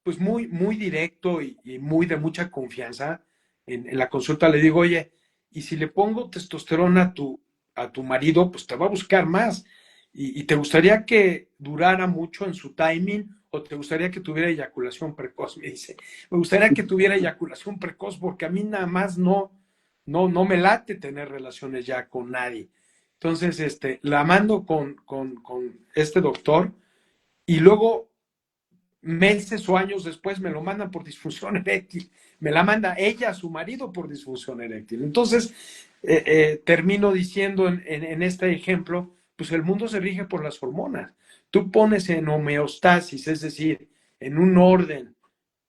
pues muy, muy directo y muy de mucha confianza en la consulta le digo, oye, y si le pongo testosterona a tu marido, pues te va a buscar más. Y te gustaría que durara mucho en su timing ¿O te gustaría que tuviera eyaculación precoz? Me dice, me gustaría que tuviera eyaculación precoz porque a mí nada más no me late tener relaciones ya con nadie. Entonces, la mando con este doctor y luego meses o años después me lo mandan por disfunción eréctil. Me la manda ella a su marido por disfunción eréctil. Entonces, termino diciendo en este ejemplo, pues el mundo se rige por las hormonas. Tú pones en homeostasis, es decir, en un orden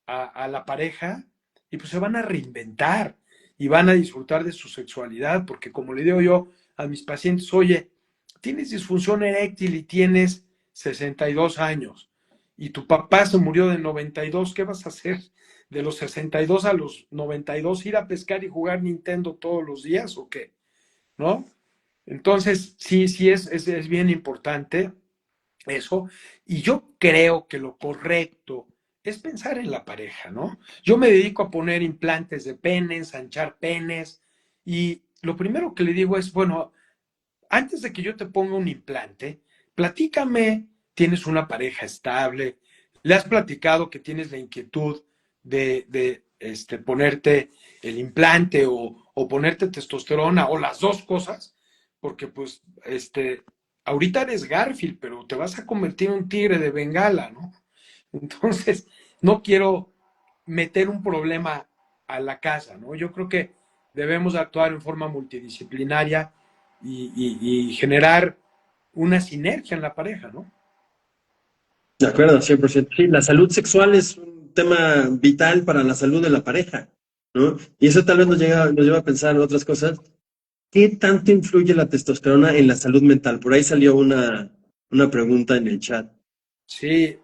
a la pareja y pues se van a reinventar y van a disfrutar de su sexualidad, porque como le digo yo a mis pacientes, oye, tienes disfunción eréctil y tienes 62 años y tu papá se murió de 92, ¿qué vas a hacer? ¿De los 62 a los 92 ir a pescar y jugar Nintendo todos los días o qué? ¿No? Entonces, sí es bien importante eso. Y yo creo que lo correcto es pensar en la pareja, ¿no? Yo me dedico a poner implantes de pene, ensanchar penes, y lo primero que le digo es, bueno, antes de que yo te ponga un implante, platícame, tienes una pareja estable, le has platicado que tienes la inquietud de ponerte el implante o ponerte testosterona o las dos cosas, porque pues ahorita eres Garfield, pero te vas a convertir en un tigre de Bengala, ¿no? Entonces, no quiero meter un problema a la casa, ¿no? Yo creo que debemos actuar en forma multidisciplinaria y generar una sinergia en la pareja, ¿no? De acuerdo, 100%. Sí, la salud sexual es un tema vital para la salud de la pareja, ¿no? Y eso tal vez nos lleva a pensar en otras cosas. ¿Qué tanto influye la testosterona en la salud mental? Por ahí salió una pregunta en el chat. Sí,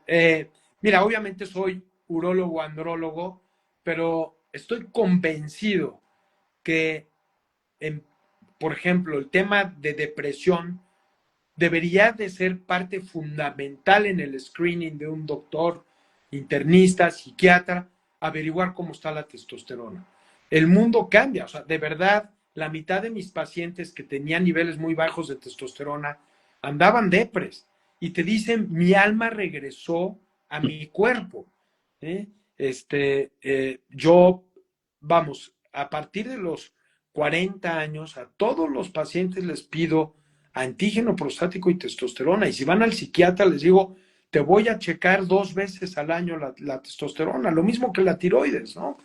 mira, obviamente soy urólogo, andrólogo, pero estoy convencido que, en, por ejemplo, el tema de depresión debería de ser parte fundamental en el screening de un doctor, internista, psiquiatra, averiguar cómo está la testosterona. El mundo cambia, o sea, de verdad, la mitad de mis pacientes que tenían niveles muy bajos de testosterona andaban depres y te dicen, mi alma regresó a mi cuerpo. ¿Eh? Yo, vamos, a partir de los 40 años, a todos los pacientes les pido antígeno prostático y testosterona. Y si van al psiquiatra, les digo, te voy a checar 2 veces al año la testosterona, lo mismo que la tiroides, ¿no?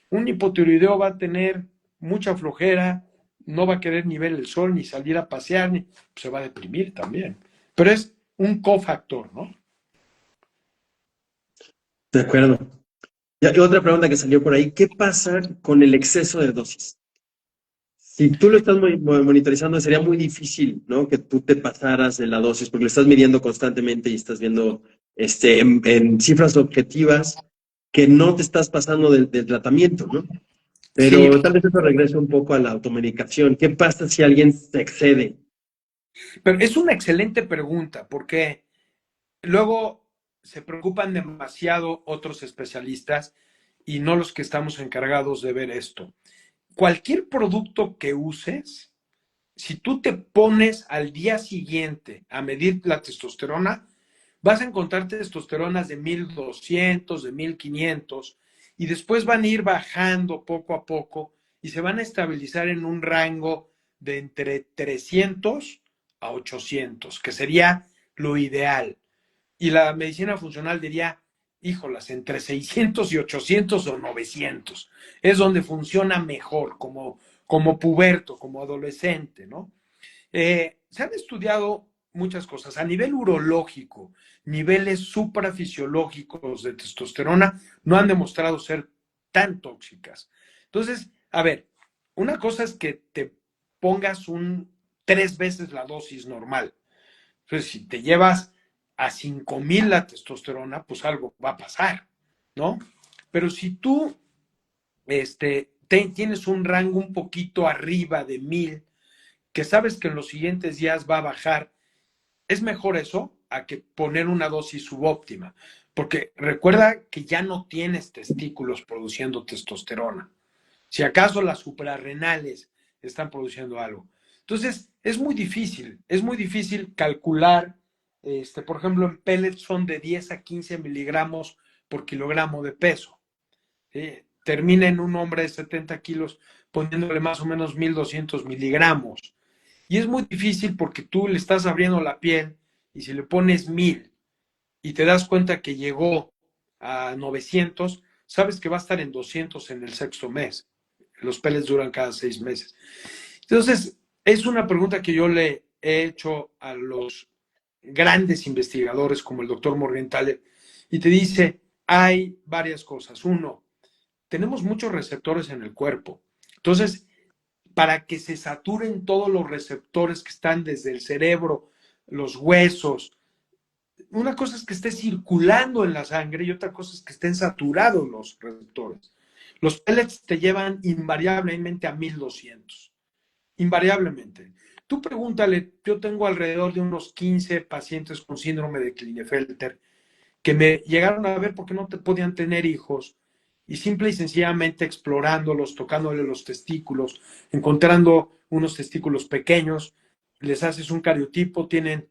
Un hipotiroideo va a tener mucha flojera, no va a querer ni ver el sol, ni salir a pasear, ni se va a deprimir también. Pero es un cofactor, ¿no? De acuerdo. Y otra pregunta que salió por ahí, ¿qué pasa con el exceso de dosis? Si tú lo estás monitorizando, sería muy difícil, ¿no? Que tú te pasaras de la dosis, porque lo estás midiendo constantemente y estás viendo en cifras objetivas que no te estás pasando del tratamiento, ¿no? Sí, Pero tal vez eso regresa un poco a la automedicación. ¿Qué pasa si alguien se excede? pero es una excelente pregunta, porque luego se preocupan demasiado otros especialistas y no los que estamos encargados de ver esto. Cualquier producto que uses, si tú te pones al día siguiente a medir la testosterona, vas a encontrar testosteronas de 1200, de 1500, y después van a ir bajando poco a poco y se van a estabilizar en un rango de entre 300 a 800, que sería lo ideal. Y la medicina funcional diría, híjolas, entre 600 y 800 o 900. Es donde funciona mejor, como puberto, como adolescente, ¿no? Se han estudiado muchas cosas. A nivel urológico, niveles suprafisiológicos de testosterona no han demostrado ser tan tóxicas. Entonces, a ver, una cosa es que te pongas 3 veces la dosis normal. Entonces, si te llevas a 5000 la testosterona, pues algo va a pasar, ¿no? Pero si tú tienes un rango un poquito arriba de 1000, que sabes que en los siguientes días va a bajar, es mejor eso a que poner una dosis subóptima, porque recuerda que ya no tienes testículos produciendo testosterona. Si acaso las suprarrenales están produciendo algo. Entonces, es muy difícil calcular Por ejemplo, en pellets son de 10 a 15 miligramos por kilogramo de peso. ¿Sí? Termina en un hombre de 70 kilos poniéndole más o menos 1200 miligramos. Y es muy difícil porque tú le estás abriendo la piel y si le pones 1000 y te das cuenta que llegó a 900, sabes que va a estar en 200 en el sexto mes. Los pellets duran cada 6 meses. Entonces, es una pregunta que yo le he hecho a los grandes investigadores como el doctor Morgenthaler y te dice, hay varias cosas. Uno, tenemos muchos receptores en el cuerpo. Entonces, para que se saturen todos los receptores que están desde el cerebro, los huesos, una cosa es que esté circulando en la sangre y otra cosa es que estén saturados los receptores. Los pellets te llevan invariablemente a 1200, invariablemente. Tú pregúntale, yo tengo alrededor de unos 15 pacientes con síndrome de Klinefelter que me llegaron a ver porque no te podían tener hijos y simple y sencillamente explorándolos, tocándole los testículos, encontrando unos testículos pequeños, les haces un cariotipo, tienen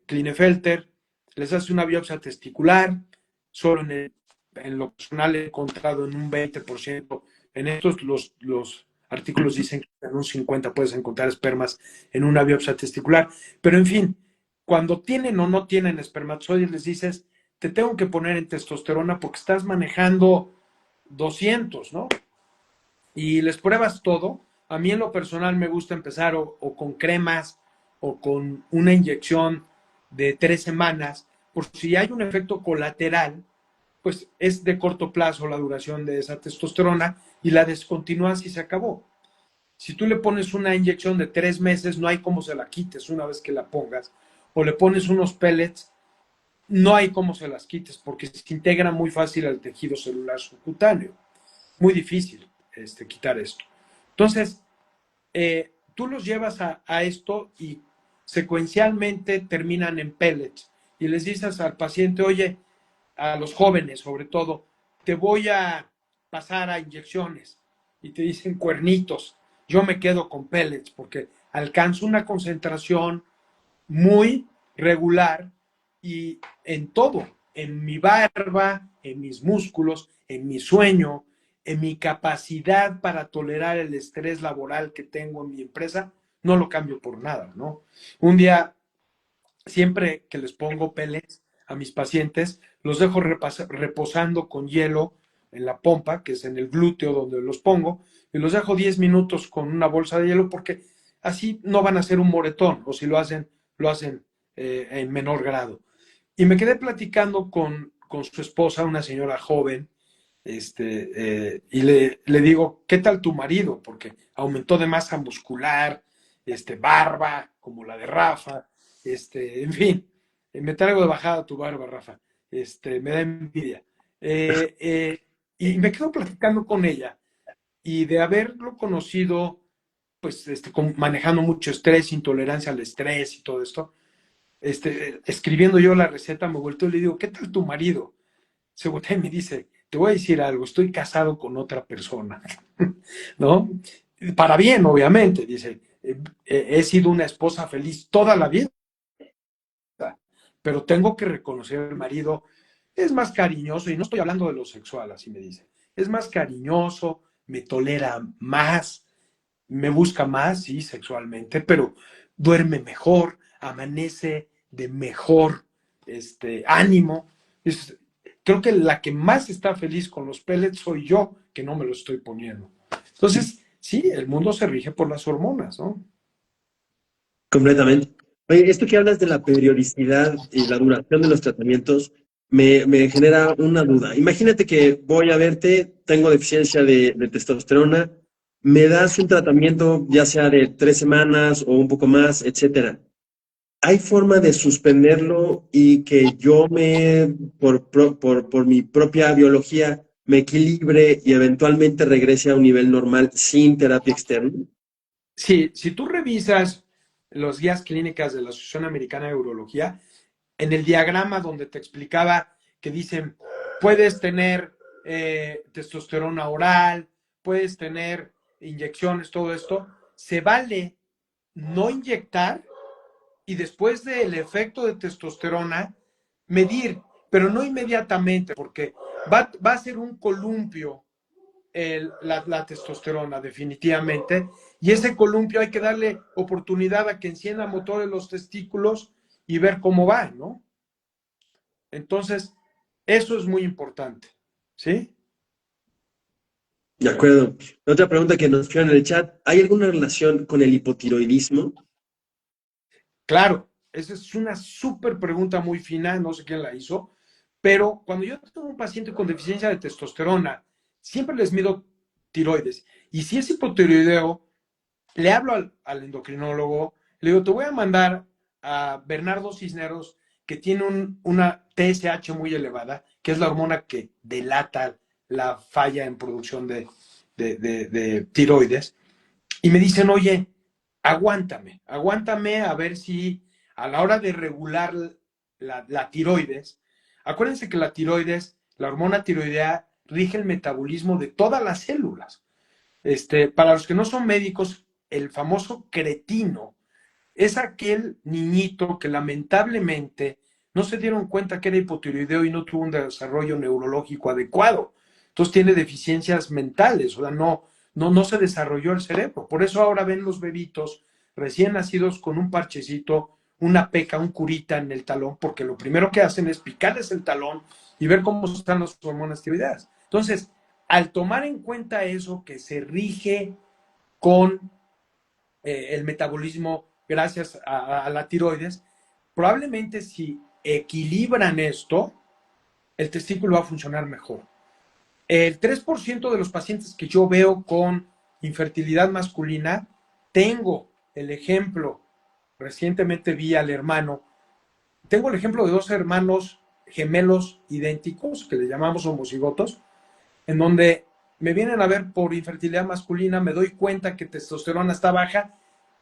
Klinefelter, les haces una biopsia testicular, solo en lo personal he encontrado en un 20%, en estos los artículos dicen que en un 50 puedes encontrar espermas en una biopsia testicular, pero en fin, cuando tienen o no tienen espermatozoides les dices, te tengo que poner en testosterona porque estás manejando 200, ¿no? Y les pruebas todo. A mí en lo personal me gusta empezar o con cremas o con una inyección de 3 semanas, por si hay un efecto colateral, pues es de corto plazo la duración de esa testosterona y la descontinúas y se acabó. Si tú le pones una inyección de 3 meses, no hay cómo se la quites una vez que la pongas, o le pones unos pellets, no hay cómo se las quites porque se integra muy fácil al tejido celular subcutáneo. Muy difícil quitar esto. Entonces, tú los llevas a esto y secuencialmente terminan en pellets y les dices al paciente, oye, a los jóvenes sobre todo, te voy a pasar a inyecciones y te dicen cuernitos. Yo me quedo con pellets porque alcanzo una concentración muy regular y en todo, en mi barba, en mis músculos, en mi sueño, en mi capacidad para tolerar el estrés laboral que tengo en mi empresa, no lo cambio por nada, ¿no? Un día, siempre que les pongo pellets a mis pacientes, los dejo reposando con hielo en la pompa, que es en el glúteo donde los pongo, y los dejo 10 minutos con una bolsa de hielo porque así no van a hacer un moretón, o si lo hacen en menor grado. Y me quedé platicando con su esposa, una señora joven, y le digo, ¿qué tal tu marido? Porque aumentó de masa muscular, barba, como la de Rafa, en fin, me traigo de bajada tu barba, Rafa, me da envidia. Y me quedo platicando con ella, y de haberlo conocido, pues, manejando mucho estrés, intolerancia al estrés y todo esto, escribiendo yo la receta, me vuelto y le digo, ¿qué tal tu marido? Se voltea y me dice, te voy a decir algo, estoy casado con otra persona, ¿no? Para bien, obviamente, dice, he sido una esposa feliz toda la vida, pero tengo que reconocer al marido, es más cariñoso, y no estoy hablando de lo sexual, así me dice, es más cariñoso, me tolera más, me busca más, sí, sexualmente, pero duerme mejor, amanece de mejor ánimo. Es, creo que la que más está feliz con los pellets soy yo, que no me los estoy poniendo. Entonces, sí, el mundo se rige por las hormonas, ¿no? Completamente. Oye, esto que hablas de la periodicidad y la duración de los tratamientos me genera una duda. Imagínate que voy a verte, tengo deficiencia de testosterona, me das un tratamiento ya sea de 3 semanas o un poco más, etcétera. ¿Hay forma de suspenderlo y que yo por mi propia biología, me equilibre y eventualmente regrese a un nivel normal sin terapia externa? Sí, si tú revisas las guías clínicas de la Asociación Americana de Urología, en el diagrama donde te explicaba que dicen, puedes tener testosterona oral, puedes tener inyecciones, todo esto, se vale no inyectar y después del efecto de testosterona, medir, pero no inmediatamente, porque va a ser un columpio la testosterona, definitivamente, y ese columpio hay que darle oportunidad a que encienda motores los testículos y ver cómo va, ¿no? Entonces, eso es muy importante, ¿sí? De acuerdo. Otra pregunta que nos hicieron en el chat, ¿hay alguna relación con el hipotiroidismo? Claro, esa es una súper pregunta muy fina, no sé quién la hizo, pero cuando yo tengo un paciente con deficiencia de testosterona, siempre les mido tiroides. Y si es hipotiroideo, le hablo al endocrinólogo, le digo, te voy a mandar a Bernardo Cisneros, que tiene una TSH muy elevada, que es la hormona que delata la falla en producción de tiroides. Y me dicen, oye, aguántame a ver si a la hora de regular la tiroides, acuérdense que la tiroides, la hormona tiroidea, rige el metabolismo de todas las células. Para los que no son médicos, el famoso cretino es aquel niñito que lamentablemente no se dieron cuenta que era hipotiroideo y no tuvo un desarrollo neurológico adecuado. Entonces tiene deficiencias mentales, o sea, no se desarrolló el cerebro. Por eso ahora ven los bebitos recién nacidos con un parchecito, una peca, un curita en el talón, porque lo primero que hacen es picarles el talón y ver cómo están las hormonas tiroideas. Entonces, al tomar en cuenta eso que se rige con el metabolismo gracias a la tiroides, probablemente si equilibran esto, el testículo va a funcionar mejor. El 3% de los pacientes que yo veo con infertilidad masculina, tengo el ejemplo, recientemente vi al hermano, tengo el ejemplo de dos hermanos gemelos idénticos, que le llamamos homocigotos, en donde me vienen a ver por infertilidad masculina, me doy cuenta que testosterona está baja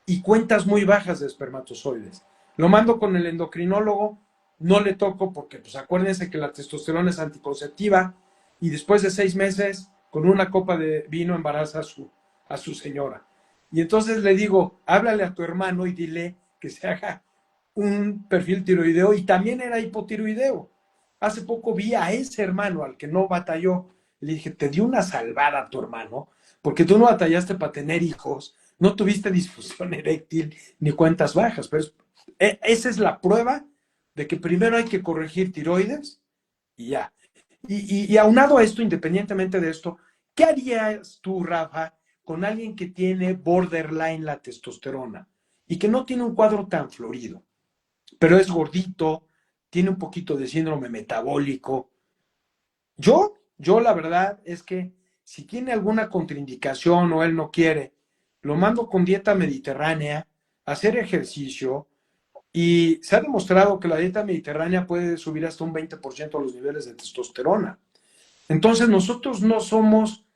y cuentas muy bajas de espermatozoides. Lo mando con el endocrinólogo, no le toco porque, pues acuérdense que la testosterona es anticonceptiva y después de 6 meses, con una copa de vino embaraza a su señora. Y entonces le digo, háblale a tu hermano y dile que se haga un perfil tiroideo y también era hipotiroideo. Hace poco vi a ese hermano al que no batalló. Le dije, te dio una salvada a tu hermano, porque tú no batallaste para tener hijos, no tuviste disfunción eréctil ni cuentas bajas. Pero esa es la prueba de que primero hay que corregir tiroides y ya. Y aunado a esto, independientemente de esto, ¿qué harías tú, Rafa, con alguien que tiene borderline la testosterona y que no tiene un cuadro tan florido, pero es gordito, tiene un poquito de síndrome metabólico? Yo la verdad es que si tiene alguna contraindicación o él no quiere, lo mando con dieta mediterránea, hacer ejercicio, y se ha demostrado que la dieta mediterránea puede subir hasta un 20% los niveles de testosterona. Entonces nosotros no somos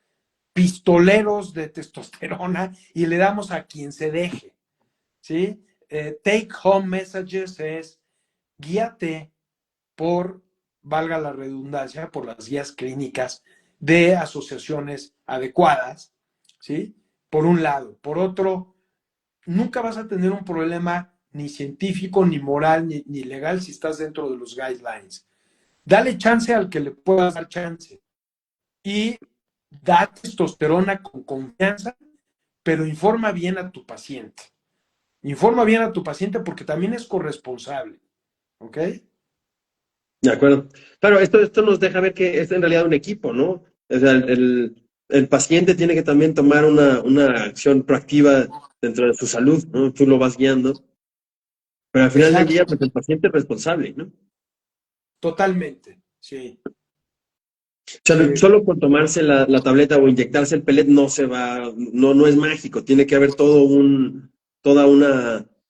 pistoleros de testosterona y le damos a quien se deje, ¿sí? Take home messages es guíate por, valga la redundancia, por las guías clínicas de asociaciones adecuadas, ¿sí? Por un lado. Por otro, nunca vas a tener un problema ni científico, ni moral, ni legal si estás dentro de los guidelines. Dale chance al que le puedas dar chance y da testosterona con confianza, pero informa bien a tu paciente. Informa bien a tu paciente porque también es corresponsable, ¿ok? De acuerdo. Claro, esto nos deja ver que es en realidad un equipo, ¿no? O sea, el paciente tiene que también tomar una acción proactiva dentro de su salud, ¿no? Tú lo vas guiando, pero al final del Exacto, día, pues el paciente es responsable, ¿no? totalmente, sí, O sea, sí, solo con tomarse la tableta o inyectarse el pellet no se va, no es mágico, tiene que haber toda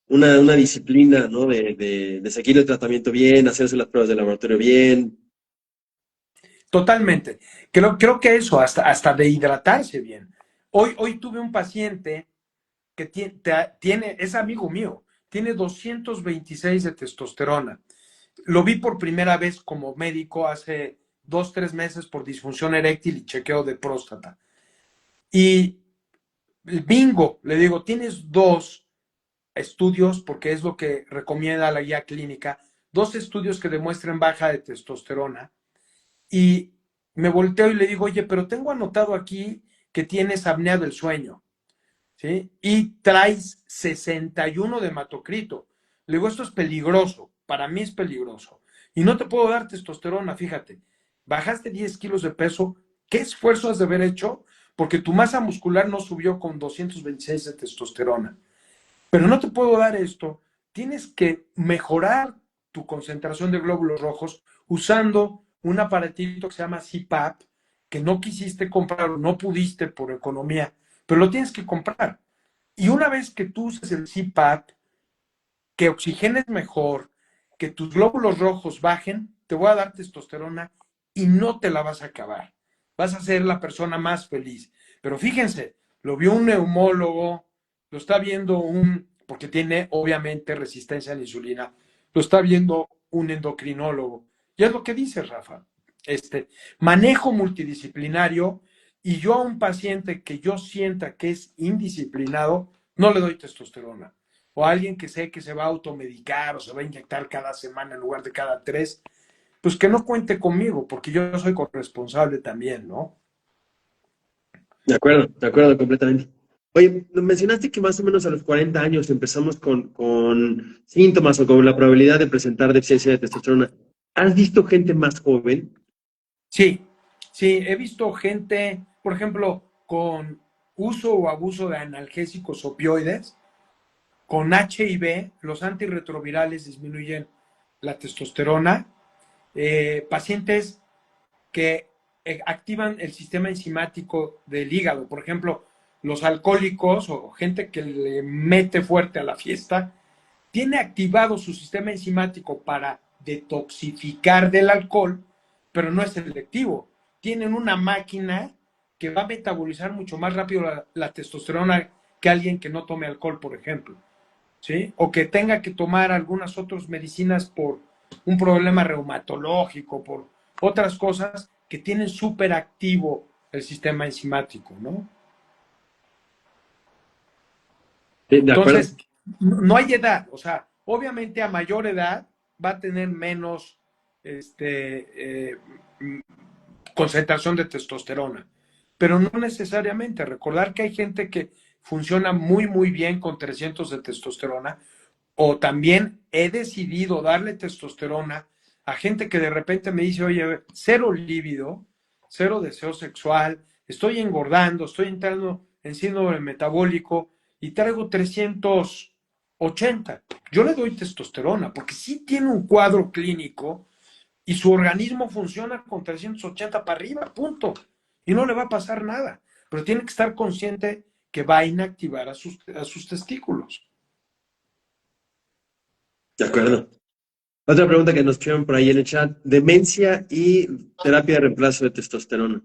una disciplina, ¿no? De seguir el tratamiento bien, hacerse las pruebas de laboratorio bien. totalmente. Creo que eso, hasta de hidratarse bien. Hoy tuve un paciente que es amigo mío, tiene 226 de testosterona. Lo vi por primera vez como médico hace 2, 3 meses por disfunción eréctil y chequeo de próstata. Y bingo, le digo, tienes dos estudios, porque es lo que recomienda la guía clínica, 2 estudios que demuestren baja de testosterona. Y me volteo y le digo, oye, pero tengo anotado aquí que tienes apnea del sueño, ¿sí? Y traes 61 de hematocrito. Le digo, esto es peligroso, para mí es peligroso. Y no te puedo dar testosterona, fíjate. Bajaste 10 kilos de peso, ¿qué esfuerzo has de haber hecho? Porque tu masa muscular no subió con 226 de testosterona. Pero no te puedo dar esto. Tienes que mejorar tu concentración de glóbulos rojos usando un aparatito que se llama CPAP, que no quisiste comprar o no pudiste por economía, pero lo tienes que comprar. Y una vez que tú uses el CPAP, que oxigenes mejor, que tus glóbulos rojos bajen, te voy a dar testosterona y no te la vas a acabar. Vas a ser la persona más feliz. Pero fíjense, lo vio un neumólogo, lo está viendo porque tiene obviamente resistencia a la insulina, lo está viendo un endocrinólogo. Y es lo que dice Rafa, manejo multidisciplinario, y yo a un paciente que yo sienta que es indisciplinado, no le doy testosterona. O a alguien que sé que se va a automedicar o se va a inyectar cada semana en lugar de cada 3, pues que no cuente conmigo, porque yo soy corresponsable también, ¿no? De acuerdo completamente. Oye, mencionaste que más o menos a los 40 años empezamos con síntomas o con la probabilidad de presentar deficiencia de testosterona. ¿Has visto gente más joven? Sí, sí, he visto gente, por ejemplo, con uso o abuso de analgésicos opioides, con HIV, los antirretrovirales disminuyen la testosterona, pacientes que activan el sistema enzimático del hígado, por ejemplo, los alcohólicos o gente que le mete fuerte a la fiesta, tiene activado su sistema enzimático para detoxificar del alcohol, pero no es selectivo. Tienen una máquina que va a metabolizar mucho más rápido la testosterona que alguien que no tome alcohol, por ejemplo, ¿sí? O que tenga que tomar algunas otras medicinas por un problema reumatológico, por otras cosas que tienen súper activo el sistema enzimático, ¿no? Sí, de acuerdo. Entonces, no hay edad, o sea, obviamente a mayor edad va a tener menos concentración de testosterona, pero no necesariamente. Recordar que hay gente que funciona muy, muy bien con 300 de testosterona, o también he decidido darle testosterona a gente que de repente me dice, oye, cero líbido, cero deseo sexual, estoy engordando, estoy entrando en síndrome metabólico y traigo 380. Yo le doy testosterona porque sí tiene un cuadro clínico y su organismo funciona con 380 para arriba, punto. Y no le va a pasar nada. Pero tiene que estar consciente que va a inactivar a sus testículos. De acuerdo. Otra pregunta que nos pusieron por ahí en el chat, demencia y terapia de reemplazo de testosterona.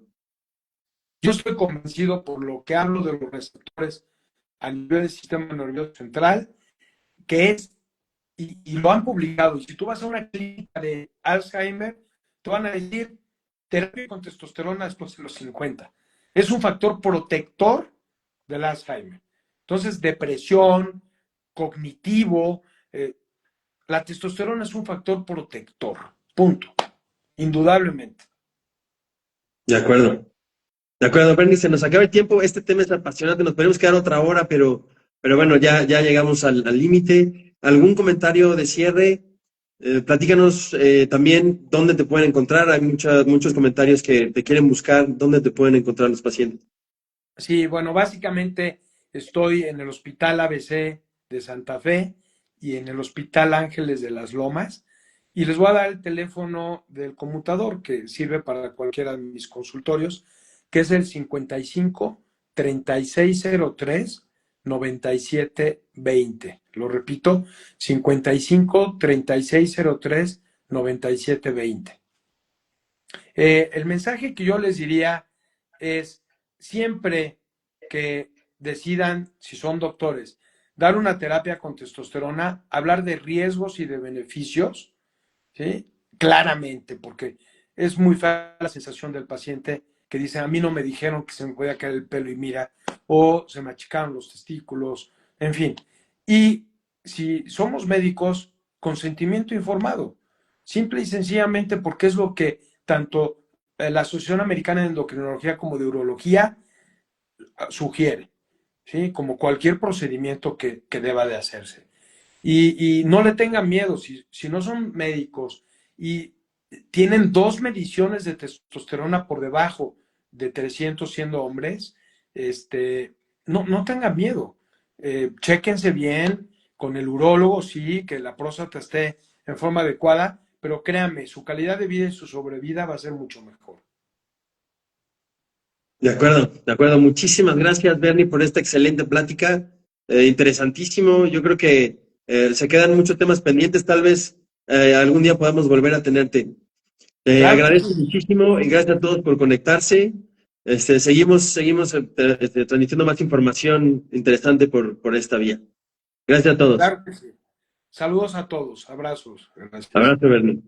Yo estoy convencido por lo que hablo de los receptores a nivel del sistema nervioso central, que es, y lo han publicado, y si tú vas a una clínica de Alzheimer, te van a decir terapia con testosterona después de los 50. Es un factor protector del Alzheimer. Entonces, depresión, cognitivo, la testosterona es un factor protector, punto, indudablemente. De acuerdo. De acuerdo, Bernie, se nos acaba el tiempo. Este tema es apasionante, nos podemos quedar otra hora, pero bueno, ya llegamos al límite. ¿Algún comentario de cierre? Platícanos también dónde te pueden encontrar. Hay muchos comentarios que te quieren buscar. ¿Dónde te pueden encontrar los pacientes? Sí, bueno, básicamente estoy en el Hospital ABC de Santa Fe y en el Hospital Ángeles de las Lomas, y les voy a dar el teléfono del conmutador que sirve para cualquiera de mis consultorios, que es el 55 3603 9720. Lo repito, 55 3603 9720. El mensaje que yo les diría es, siempre que decidan, si son doctores, dar una terapia con testosterona, hablar de riesgos y de beneficios, ¿sí? Claramente, porque es muy fea la sensación del paciente que dice, a mí no me dijeron que se me podía caer el pelo y mira, o se me achicaron los testículos, en fin. Y si somos médicos, consentimiento informado, simple y sencillamente porque es lo que tanto la Asociación Americana de Endocrinología como de Urología sugiere, ¿sí? Como cualquier procedimiento que deba de hacerse. Y no le tengan miedo, si no son médicos y tienen dos mediciones de testosterona por debajo de 300 siendo hombres, no tengan miedo. Chéquense bien con el urólogo, sí, que la próstata esté en forma adecuada, pero créanme, su calidad de vida y su sobrevida va a ser mucho mejor. De acuerdo, de acuerdo. Muchísimas gracias, Bernie, por esta excelente plática. Interesantísimo. Yo creo que se quedan muchos temas pendientes. Tal vez algún día podamos volver a tenerte. Te Claro que agradezco sí. muchísimo y gracias a todos por conectarse. Seguimos transmitiendo más información interesante por esta vía. Gracias a todos. Claro que sí. Saludos a todos. Abrazos. Gracias. Abrazo, Bernie.